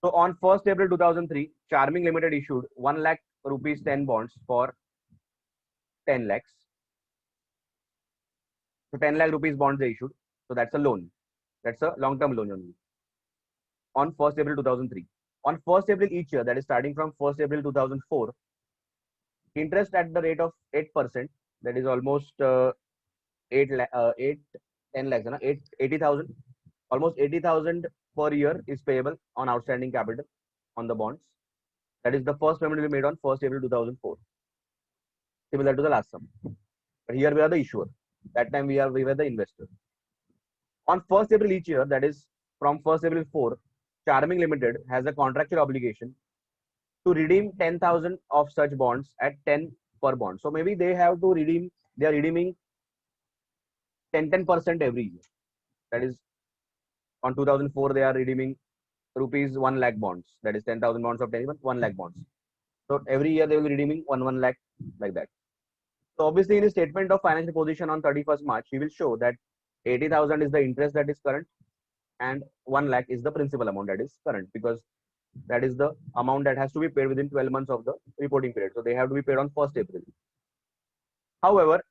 So on 1st April 2003, Charming Limited issued 1 lakh rupees 10 bonds for 10 lakhs. So 10 lakh rupees bonds they issued. So that's a loan. That's a long-term loan only. On 1st April 2003. On 1st April each year, that is starting from 1st April 2004, interest at the rate of 8%, that is almost 10 lakhs, 80,000, almost 80,000 per year is payable on outstanding capital on the bonds. That is the first payment will be made on 1st April 2004, similar to the last sum. But here we are the issuer. That time we were the investor. On 1st April each year, that is from 1st April 4, Charming Limited has a contractual obligation to redeem 10,000 of such bonds at 10 per bond. So maybe they have to redeem, they are redeeming 10% every year. That is on 2004, they are redeeming rupees 1 lakh bonds. That is 10,000 bonds of 10, 1 lakh bonds. So every year they will be redeeming 1 lakh like that. So obviously in his statement of financial position on 31st March, he will show that 80,000 is the interest that is current and 1 lakh is the principal amount that is current, because that is the amount that has to be paid within 12 months of the reporting period. So they have to be paid on 1st April. However,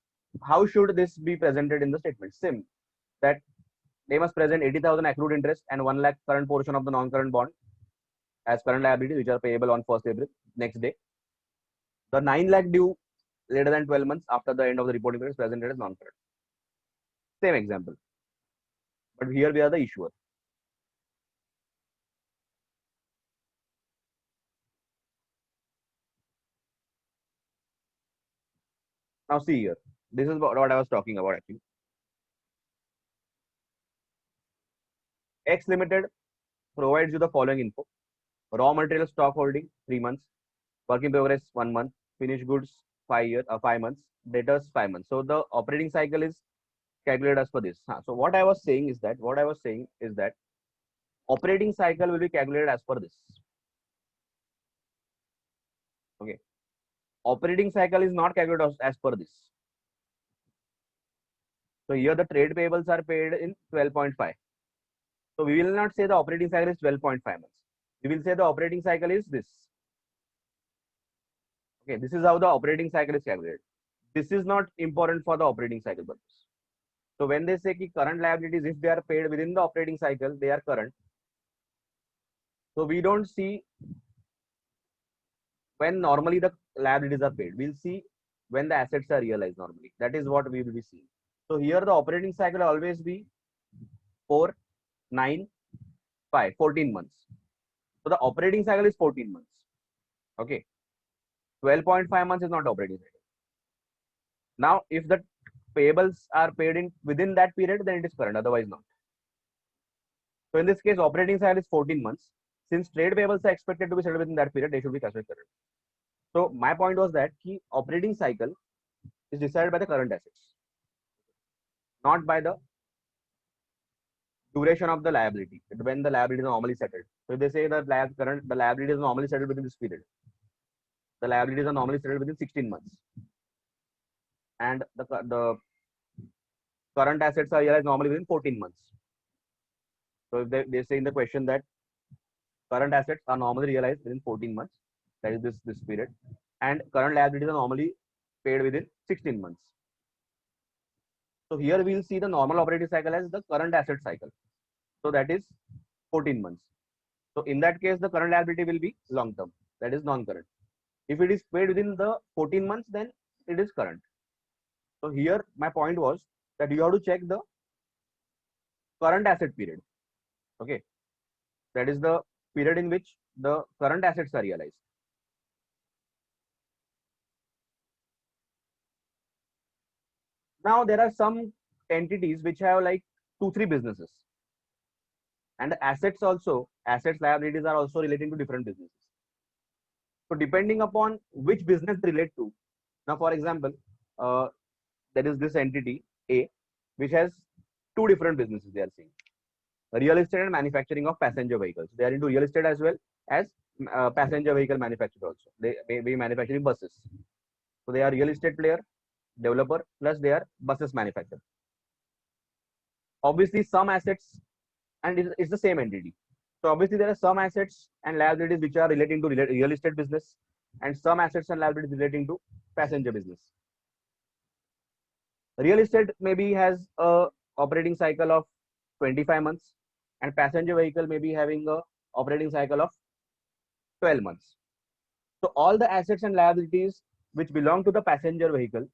how should this be presented in the statement? Sim, that they must present 80,000 accrued interest and 1 lakh current portion of the non-current bond as current liabilities, which are payable on 1st April, next day. The 9 lakh due later than 12 months after the end of the reporting period is presented as non-current. Same example. But here we are the issuer. Now see here. This is what I was talking about actually. X Limited provides you the following info. Raw material stock holding 3 months, work in progress 1 month, finished goods 5 months, debtors 5 months. So the operating cycle is calculated as per this. So what I was saying is that operating cycle will be calculated as per this. Okay. Operating cycle is not calculated as per this. So here the trade payables are paid in 12.5. So we will not say the operating cycle is 12.5 months. We will say the operating cycle is this. Okay, this is how the operating cycle is calculated. This is not important for the operating cycle purpose. So when they say ki current liabilities, if they are paid within the operating cycle, they are current. So we don't see when normally the liabilities are paid. We'll see when the assets are realized normally. That is what we will be seeing. So here the operating cycle will always be 4, 9, 5, 14 months. So the operating cycle is 14 months. Okay. 12.5 months is not operating cycle. Now, if the payables are paid in within that period, then it is current, otherwise not. So in this case, operating cycle is 14 months. Since trade payables are expected to be settled within that period, they should be considered current. So my point was that the operating cycle is decided by the current assets, not by the duration of the liability, when the liability is normally settled. So if they say that the liability is normally settled within this period, the liabilities are normally settled within 16 months, and the current assets are realized normally within 14 months. So if they say in the question that current assets are normally realized within 14 months, that is this period, and current liabilities are normally paid within 16 months. So here we will see the normal operating cycle as the current asset cycle. So that is 14 months. So in that case, the current liability will be long term, that is non-current. If it is paid within the 14 months, then it is current. So here my point was that you have to check the current asset period. Okay. That is the period in which the current assets are realized. Now there are some entities which have like 2-3 businesses, and assets liabilities are also relating to different businesses. So depending upon which business they relate to, now for example, there is this entity A which has two different businesses they are seeing: real estate and manufacturing of passenger vehicles. They are into real estate as well as passenger vehicle manufacturer also. They may be manufacturing buses. So they are real estate player, developer, plus they are buses manufacturer. Obviously, some assets, and it's the same entity. So obviously, there are some assets and liabilities which are relating to real estate business, and some assets and liabilities relating to passenger business. Real estate maybe has a operating cycle of 25 months, and passenger vehicle may be having a operating cycle of 12 months. So all the assets and liabilities which belong to the passenger vehicle,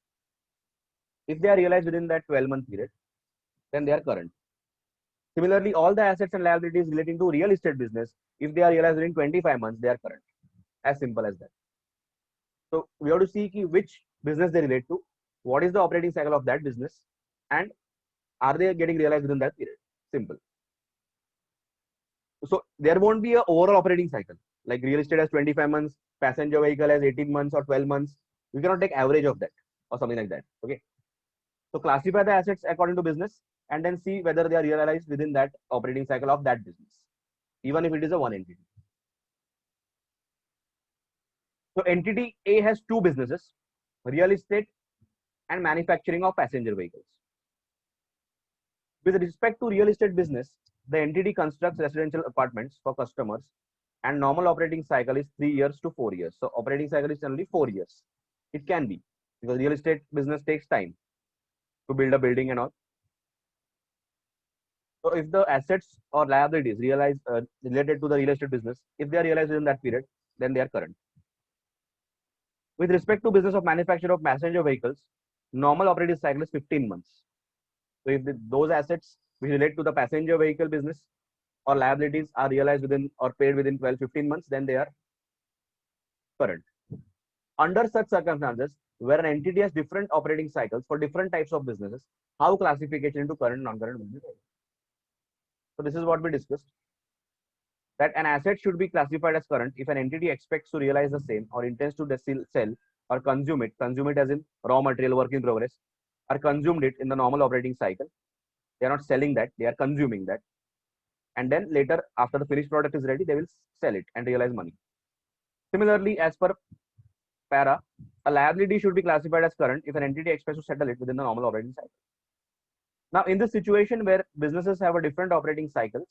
if they are realized within that 12-month period, then they are current. Similarly, all the assets and liabilities relating to real estate business, if they are realized within 25 months, they are current. As simple as that. So we have to see which business they relate to, what is the operating cycle of that business, and are they getting realized within that period. Simple. So there won't be an overall operating cycle. Like real estate has 25 months, passenger vehicle has 18 months or 12 months. You cannot take average of that or something like that. Okay. So classify the assets according to business and then see whether they are realized within that operating cycle of that business, even if it is a one entity. So entity A has two businesses: real estate and manufacturing of passenger vehicles. With respect to real estate business, the entity constructs residential apartments for customers, and normal operating cycle is 3 years to 4 years. So operating cycle is only 4 years. It can be, because real estate business takes time to build a building and all. So if the assets or liabilities realized related to the real estate business, if they are realized within that period, then they are current. With respect to business of manufacture of passenger vehicles, normal operating cycle is 15 months. So if those assets which relate to the passenger vehicle business or liabilities are realized within or paid within 12-15 months, then they are current. Under such circumstances, where an entity has different operating cycles for different types of businesses, how classification into current and non-current will be made? So this is what we discussed, that an asset should be classified as current if an entity expects to realize the same or intends to sell or consume it as in raw material, work in progress, or consumed it in the normal operating cycle. They are not selling that, they are consuming that. And then later, after the finished product is ready, they will sell it and realize money. Similarly, as per para, a liability should be classified as current if an entity expects to settle it within the normal operating cycle. Now, in this situation where businesses have a different operating cycles,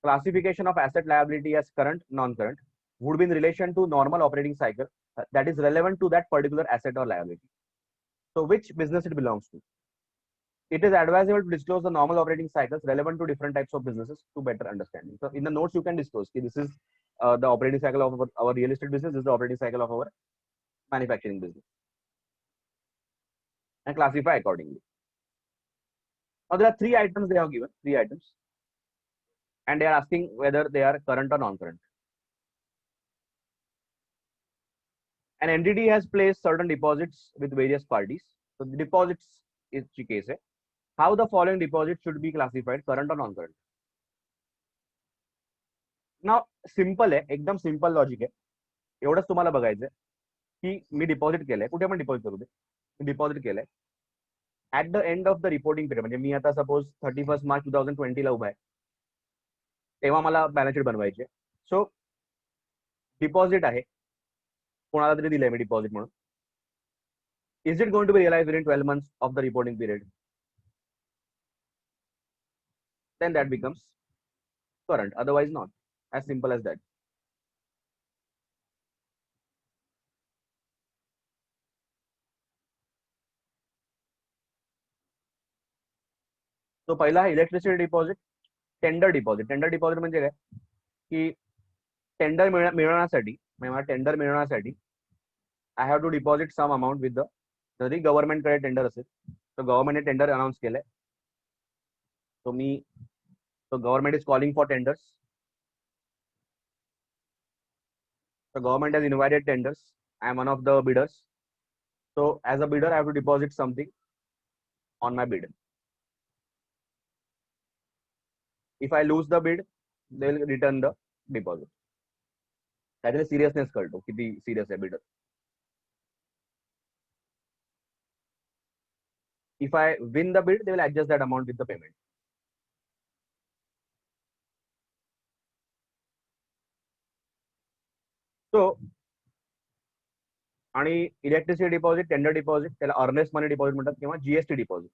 classification of asset liability as current, non-current would be in relation to normal operating cycle that is relevant to that particular asset or liability. So which business it belongs to. It is advisable to disclose the normal operating cycles relevant to different types of businesses to better understanding. So in the notes, you can disclose this is the operating cycle of our real estate business, this is the operating cycle of our manufacturing business, and classify accordingly. Now there are 3 items they have given, 3 items, and they are asking whether they are current or non-current. An entity has placed certain deposits with various parties. So the deposits is case hai. How the following deposits should be classified, current or non-current? Now simple आहे, एकदम simple logic आहे. एवढंच तुम्हाला बघायचं की मी deposit केलंय, कुठे पण डिपॉझिट करू दे, मी डिपॉझिट केलंय. At the end of the reporting period, म्हणजे मी आता सपोज 31 मार्च 2020 ला उभा आहे, तेव्हा मला बॅलन्स शीट बनवायची. सो डिपॉझिट आहे, कोणाला तरी दिलंय मी डिपॉझिट म्हणून. Is it going to be realized within 12 months of the reporting period? Then that becomes current, otherwise not. As simple as that. तो पहिला आहे electricity deposit, tender deposit. Tender deposit म्हणजे काय की टेंडर मिळवण्यासाठी, मला टेंडर मिळवण्यासाठी I have to deposit some amount with the, जरी गव्हर्नमेंटकडे टेंडर असेल तर गव्हर्नमेंटने टेंडर अनाउन्स केलंय, so government is calling for tenders. The government has invited tenders. I am one of the bidders. So as a bidder, I have to deposit something on my bid. If I lose the bid, they will return the deposit. That is seriousness कळतो किती serious आहे bidder. if I win the bid, they will adjust that amount with the payment. So आणि electricity deposit, tender deposit, त्याला earnest money deposit म्हणतात किंवा GST deposit.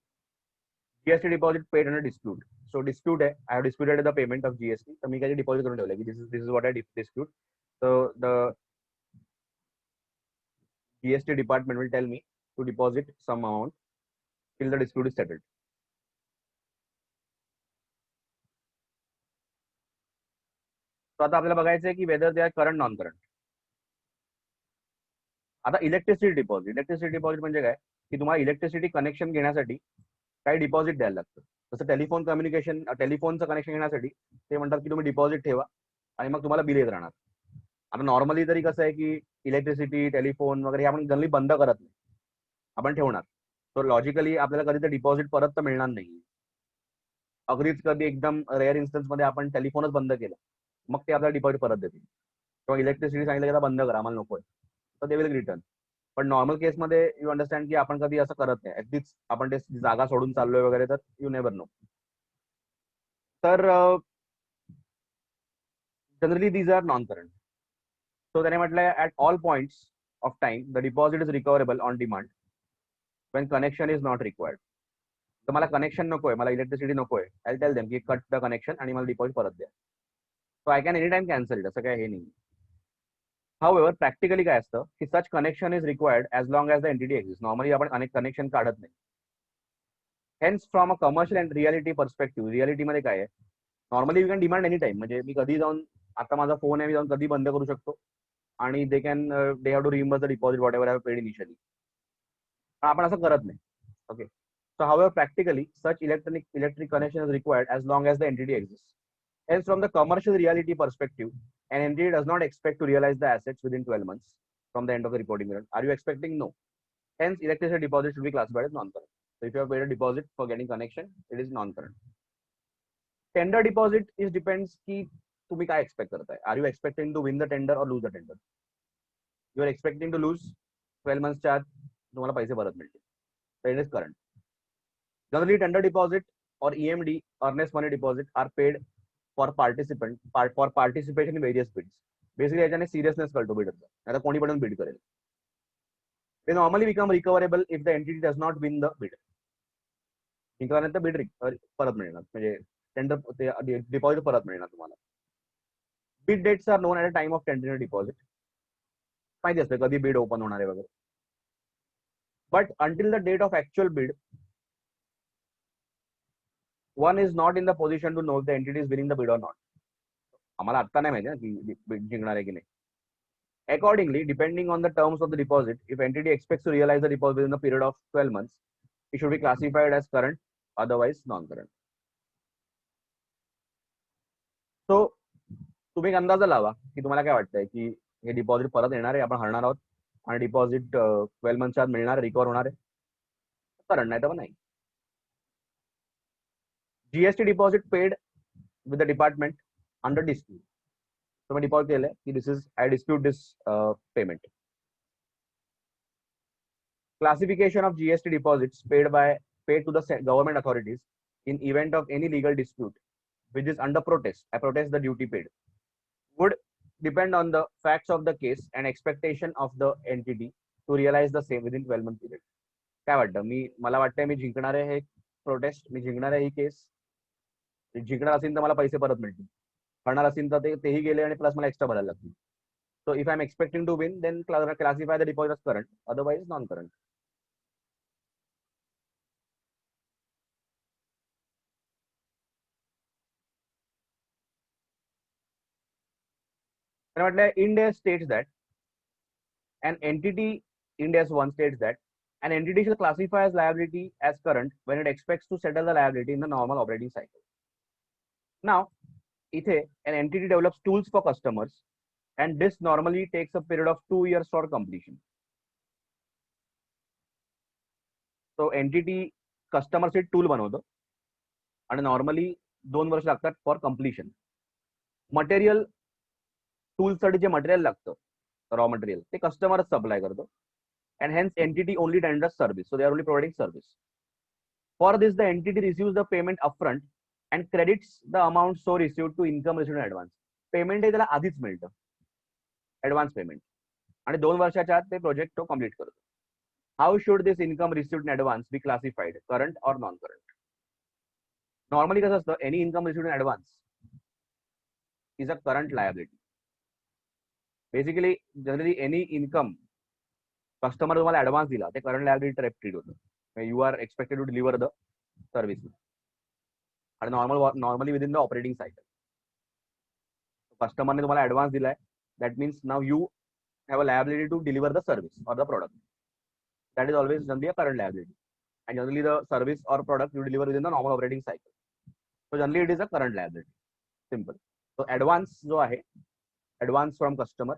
GST deposit paid under dispute. So dispute आहे, I have disputed the payment of GST, तर मी काही deposit करून ठेवलं की this is what I dispute. So the GST department will tell me to deposit some amount till the dispute is settled. So आता आपल्याला बघायचं आहे की whether they are current non current. आता इलेक्ट्रिसिटी डिपॉझिट म्हणजे काय की तुम्हाला इलेक्ट्रिसिटी कनेक्शन घेण्यासाठी काही डिपॉझिट द्यायला लागतं. जसं टेलिफोनचं कनेक्शन घेण्यासाठी ते म्हणतात की तुम्ही डिपॉझिट ठेवा आणि मग तुम्हाला बिल येत राहणार. आता नॉर्मली तरी कसं आहे की इलेक्ट्रिसिटी, टेलिफोन वगैरे हे आपण जनरली बंद करत नाही, आपण ठेवणार. तो लॉजिकली आपल्याला कधी ते डिपॉझिट परत तर मिळणार नाही. अगदीच कधी एकदम रेअर इन्स्टन्स मध्ये आपण टेलिफोनच बंद केला, मग ते आपल्याला डिपॉझिट परत देतील. किंवा इलेक्ट्रिसिटी सांगितलं की बंद करा, आम्हाला नकोय, तर दे विल रिटर्न. पण नॉर्मल केसमध्ये यू अंडरस्टँड की आपण कधी असं करत नाही. अगदीच आपण ते जागा सोडून चाललोय वगैरे, तर यू नेव्हर नो. तर generally these are non current. So त्याने म्हटलंय at all points of time the deposit is recoverable on demand when connection is not required. तर मला कनेक्शन नकोय, मला इलेक्ट्रिसिटी नकोय, आय टेल देम की कट द कनेक्शन आणि मला डिपॉझिट परत द्या. So I can any time cancel it, असं काय हे नाही. हाऊएव्हर प्रॅक्टिकली काय असतं की such connection is required as long as the entity exist. Normally आपण अनेक कनेक्शन काढत नाही. Hence from a commercial and reality perspective, रियालिटीमध्ये काय आहे, normally you can demand any time. म्हणजे मी कधी जाऊन, आता माझा फोन आहे, मी जाऊन कधी बंद करू शकतो आणि they have to reimburse the deposit whatever I have paid initially. आपण असं करत नाही. Okay. So however, practically, such electric connection is required as long as the entity exists. Hence, from the commercial reality perspective, an entity does not expect to realize the assets within 12 months from the end of the reporting period. Are you expecting? No. Hence, electricity deposit should be classified as non-current. So, if you have paid a deposit for getting connection, it is non-current. Tender deposit is depends की तुम्ही काय expect करताय. Are you expecting to win the tender or lose the tender? You are expecting to lose, 12 months च्या आत तुम्हाला पैसे परत मिळतील. So, it is current. Generally, tender deposit or EMD, earnest money deposit, are paid for participation in various bids. Basically, याच्याने seriousness कळतो बिडरचा. आता कोणी पण बिड करेल. They normally become recoverable if the entity does not win the bid. जिंकल्यानंतर bid परत मिळणार, म्हणजे टेंडर डिपॉझिट परत मिळणार तुम्हाला. Bid dates are known at a time of tender deposit. माहिती असतं कधी बिड ओपन होणार आहे वगैरे. But until the date of actual bid, one is not in the position to know if the entity is winning the bid or not. आम्हाला आता नाही माहिती ना की bid जिंकणार आहे की नाही. Accordingly, depending on the terms of the deposit, if entity expects to realize the deposit within the period of 12 months, it should be classified as current, otherwise non-current. So, तुम्ही एक अंदाजा लावा की तुम्हाला काय वाटतंय की हे डिपॉझिट परत येणार आहे, आपण हरणार आहोत आणि डिपॉझिट 12 मंथच्या आत मिळणार, रिकवर होणार आहे. करंट नाही तर नाही. GST deposit paid with the department under dispute. So मैं deposit केले कि this is I dispute this payment. Classification of GST deposits paid to the government authorities in event of any legal dispute which is under protest. I protest the duty paid. Would depend on the facts of the case and expectation of the entity to realize the same within 12-month period. काय वाटतं? मला वाटतंय मी जिंकणार आहे हे protest, मी जिंकणार आहे ही case. जिंकणार असेल तर मला पैसे परत मिळतील, हरणार असेल तर तेही गेले आणि प्लस मला एक्स्ट्रा भरायला लागतील. So if I am expecting to win, then classify the deposit as current, otherwise non current. म्हटलं India states that an entity, India's one states that an entity shall classify as liability as current when it expects to settle the liability in the normal operating cycle. Now, इथे an entity develops tools for customers and this normally takes a period of 2 years for completion. So entity customer से tool बनवतो आणि normally 2 वर्ष लागतात for completion. Material टूलसाठी जे material लागतं, raw material, ते कस्टमरच सप्लाय करतो. And hence entity only tenders service, so they are only providing service. For this, the entity receives the payment upfront and credits the amount so received to income received in advance. Payment हे त्याला आधीच मिळतं, advance payment, आणि 2 वर्षाच्या आत ते project तो complete करतो. How should this income received in advance be classified, current और नॉन करंट? नॉर्मली कसं असतं, any income received in advance is a current liability. Basically generally any income customer तुम्हाला ऍडव्हान्स दिला ते करंट लायबिलिटी टाइप ट्रीट होतं. You are expected to deliver the service, आणि normally within the operating cycle. कस्टमरने तुम्हाला advance दिलाय, that means now you have a liability to deliver the service और the product. That is always generally a current liability, and generally the service or product you deliver within the normal operating cycle. So generally it is a current liability. Simple. So advance जो आहे, advance from customer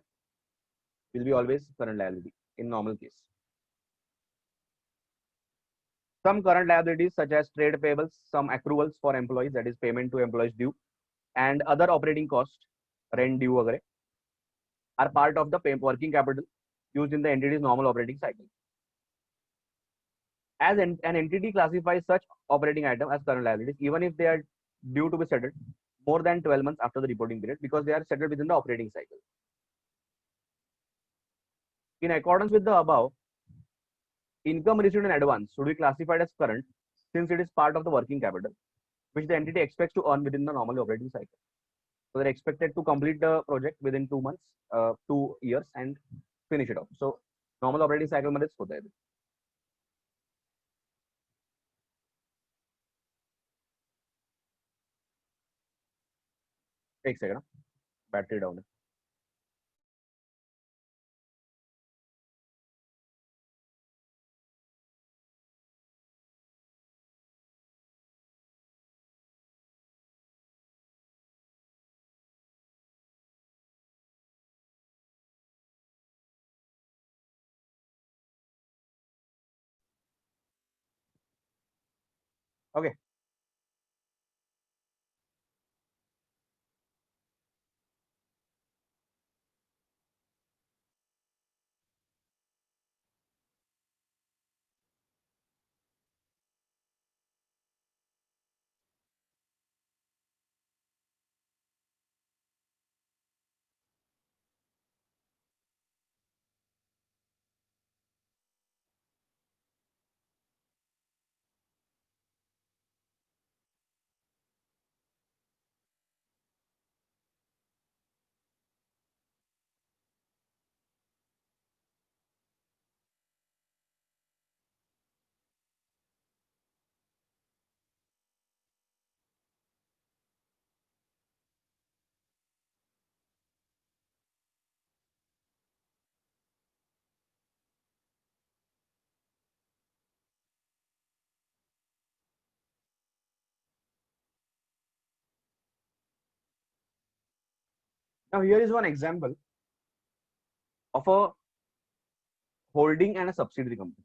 will be always current liability in normal case. Some current liabilities such as trade payables, some accruals for employees, that is payment to employees due, and other operating costs, rent due वगैरे, are part of the working capital used in the entity's normal operating cycle. As an entity classifies such operating item as current liabilities, even if they are due to be settled more than 12 months after the reporting period, because they are settled within the operating cycle. In accordance with the above, income received in advance should be classified as current, since it is part of the working capital, which the entity expects to earn within the normal operating cycle. So they're expected to complete the project within 2 months, 2 years, and finish it off. So normal operating cycle मध्येच होत आहे. एक second, battery down आहे. Okay. Now here is one example of a holding and a subsidiary company.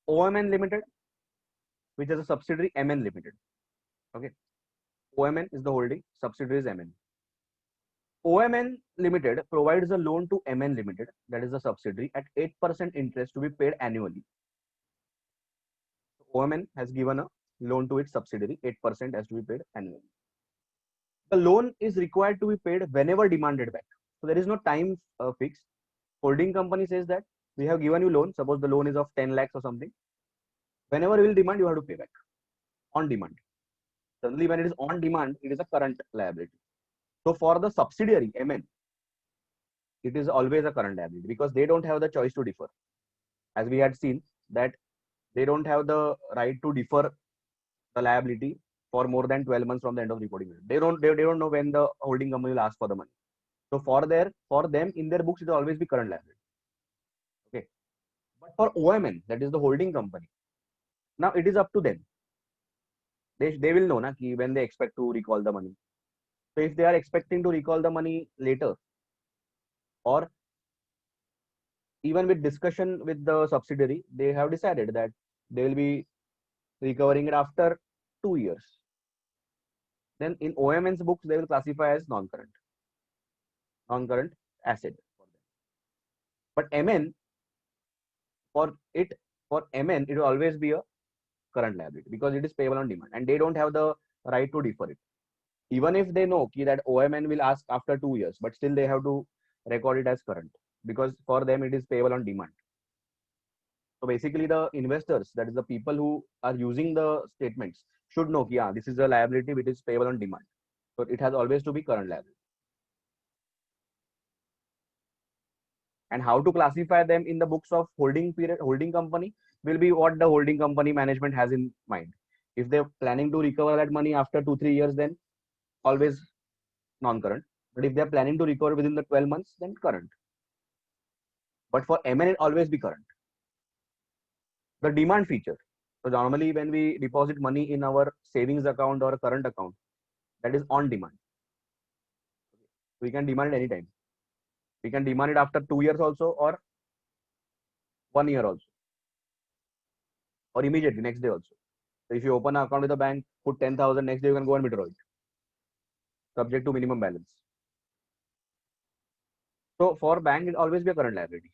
OMN Limited, which is a subsidiary MN Limited. Okay. OMN is the holding, subsidiary is MN. OMN Limited provides a loan to MN Limited, that is the subsidiary, at 8% interest to be paid annually. OMN has given a loan to its subsidiary, 8% has to be paid annually. The loan is required to be paid whenever demanded back. So there is no time fixed. Holding company says that we have given you loan, suppose the loan is of 10 lakhs or something. Whenever you will demand, you have to pay back on demand. Suddenly when it is on demand, it is a current liability. So for the subsidiary MN, it is always a current liability because they don't have the choice to defer. As we had seen that they don't have the right to defer the liability for more than 12 months from the end of reporting period. They don't know when the holding company will ask for the money. So for them in their books, it will always be current liability. Okay. But for OMN, that is the holding company, now it is up to them. They will know when they expect to recall the money. So if they are expecting to recall the money later, or even with discussion with the subsidiary, they have decided that they will be recovering it after 2 years. Then in OMN's books, they will classify as non-current asset for them. But MN, for MN, it will always be a current liability because it is payable on demand and they don't have the right to defer it. Even if they know that OMN will ask after 2 years, but still they have to record it as current because for them it is payable on demand. So basically, the investors, that is the people who are using the statements, should know, yeah, this is a liability which is payable on demand. So it has always to be current liability. And how to classify them in the books of holding company will be what the holding company management has in mind. If they're planning to recover that money after 2-3 years, then always non-current. But if they're planning to recover within the 12 months, then current. But for MN, it always be current. The demand feature. So normally when we deposit money in our savings account or current account, that is on demand. We can demand it anytime. We can demand it after 2 years also or 1 year also. Or immediately next day also. So if you open an account with a bank, put 10,000, next day you can go and withdraw it. Subject to minimum balance. So for bank, it always be a current liability.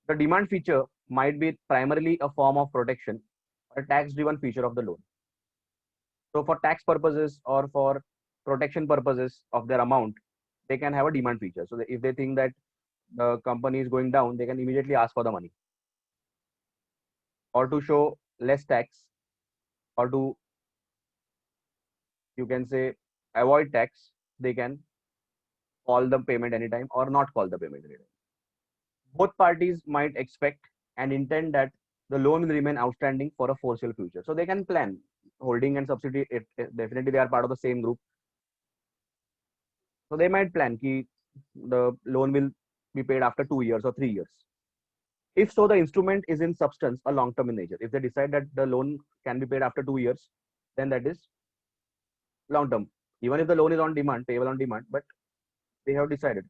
The demand feature might be primarily a form of protection or a tax-driven feature of the loan. So for tax purposes or for protection purposes of their amount, they can have a demand feature. So if they think that the company is going down, they can immediately ask for the money. Or to show less tax, or to, you can say, avoid tax, they can call the payment anytime or not call the payment anytime. Both parties might expect and intend that the loan will remain outstanding for a foreseeable future. So they can plan. Holding and subsidiary, definitely they are part of the same group. So they might plan ki the loan will be paid after 2 years or 3 years. If so, the instrument is in substance a long-term in nature. If they decide that the loan can be paid after 2 years, then that is long-term. Even if the loan is on demand, payable on demand, but they have decided.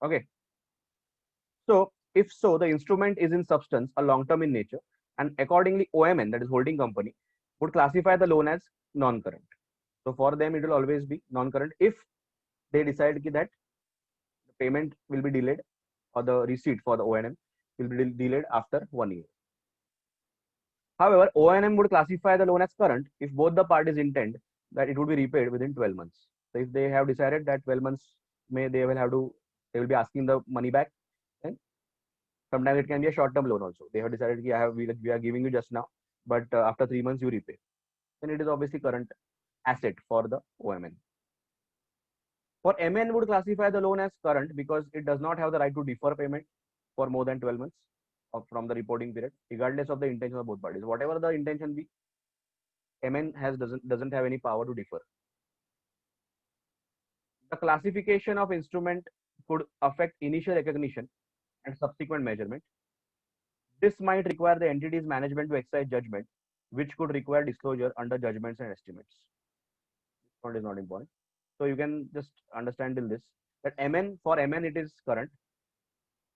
Okay. So if so, the instrument is in substance a long-term in nature, and accordingly, OMN, that is holding company, would classify the loan as non-current. So for them, it will always be non-current if they decide that the payment will be delayed or the receipt for the ONM will be delayed after 1 year. However, ONM would classify the loan as current if both the parties intend that it would be repaid within 12 months. So if they have decided that 12 months they will be asking the money back, then sometimes it can be a short-term loan also. They have decided we are giving you just now, but after 3 months you repay. Then it is obviously current asset for the OMN. For MN would classify the loan as current because it does not have the right to defer payment for more than 12 months from the reporting period, regardless of the intention of both parties. Whatever the intention be, MN doesn't have any power to defer. The classification of instrument could affect initial recognition and subsequent measurement. This might require the entity's management to exercise judgment, which could require disclosure under judgments and estimates. This point is not important. So you can just understand till this that for MN it is current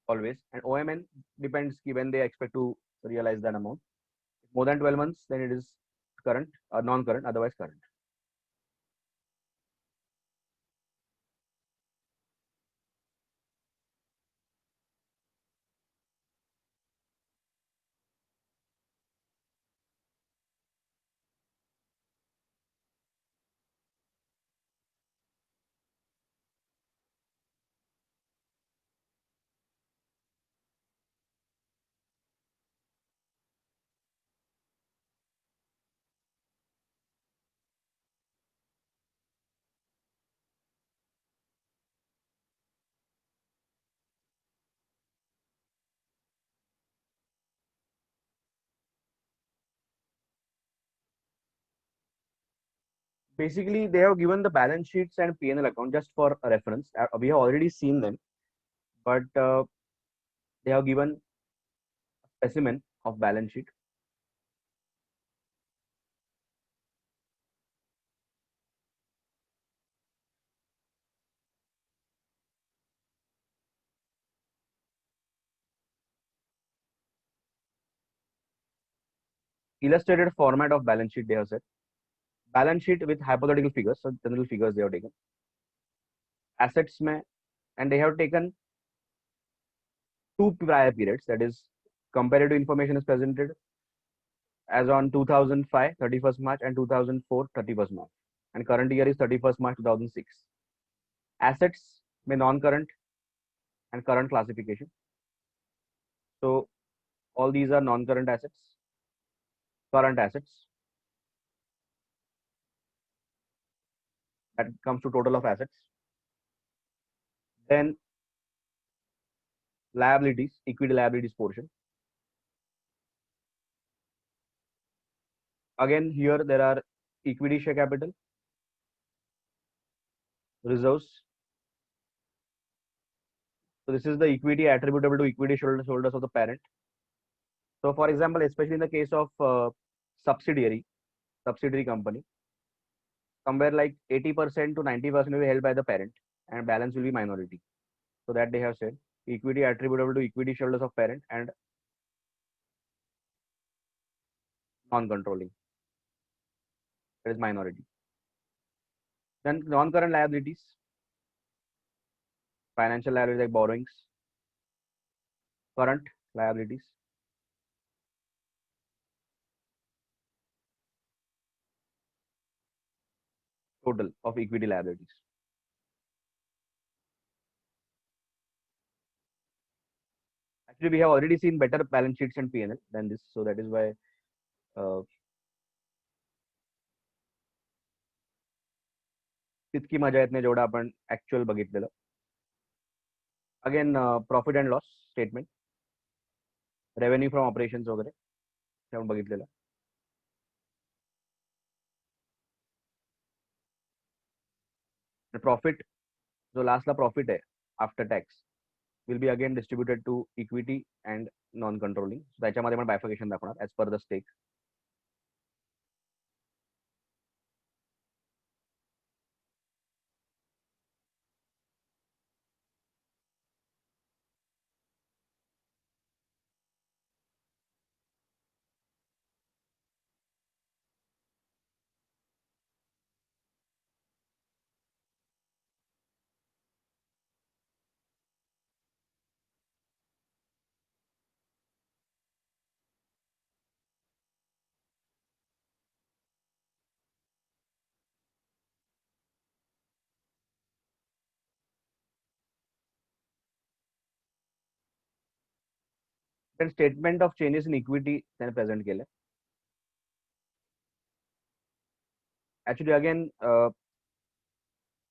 always, and OMN depends when they expect to realize that amount. More than 12 months, then it is current or non-current, otherwise current. Basically, they have given the balance sheets and P&L account just for a reference. We have already seen them, but they have given a specimen of balance sheet. illustrated format of balance sheet they have said. Balance sheet with hypothetical figures, so general figures they have taken. Assets mein, and they have taken two prior periods, that is comparative information is presented as on 2005 31st March and 2004 31st March, and current year is 31st March 2006. Assets may non-current and current classification. So all these are non-current assets, current assets. That comes to total of assets. Then liabilities, equity liabilities portion. Again, here there are equity share capital, reserves. So this is the equity attributable to equity holders of the parent. So for example, especially in the case of subsidiary company, somewhere like 80% to 90% will be held by the parent and balance will be minority. So that they have said equity attributable to equity shareholders of parent and non-controlling, that is minority. Then non-current liabilities, financial liabilities like borrowings, current liabilities, total of equity liabilities. Actually, we have already seen better balance sheets and P&L than this, so that is why तितकी मजा येत नाही जेवढा आपण actual बघितलेलं. Again profit and loss statement, revenue from operations वगैरे ते आपण बघितलेलं. प्रॉफिट जो लास्टला प्रॉफिट आहे after tax will be again distributed to equity and non controlling. त्याच्यामध्ये पण बायफिकेशन दाखवणार as per the stake. then statement of changes in equity त्याने प्रेझेंट केलं. ऍक्च्युली अगेन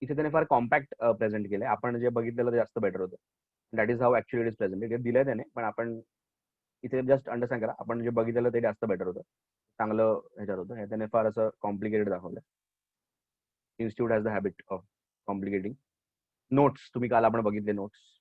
इथे त्याने फार कॉम्पॅक्ट प्रेझेंट केलंय. आपण जे बघितलेलं ते जास्त बेटर होतं. That is how actually it is presented. दिलंय त्याने, पण आपण इथे जस्ट अंडरस्टँड करा. आपण जे बघितलेलं ते जास्त बेटर होतं, चांगलं ह्याच्यात होतं. हे त्याने फार असं कॉम्प्लिकेटेड दाखवलं. Institute has the habit of complicating. Notes तुम्ही काल आपण बघितले नोट्स.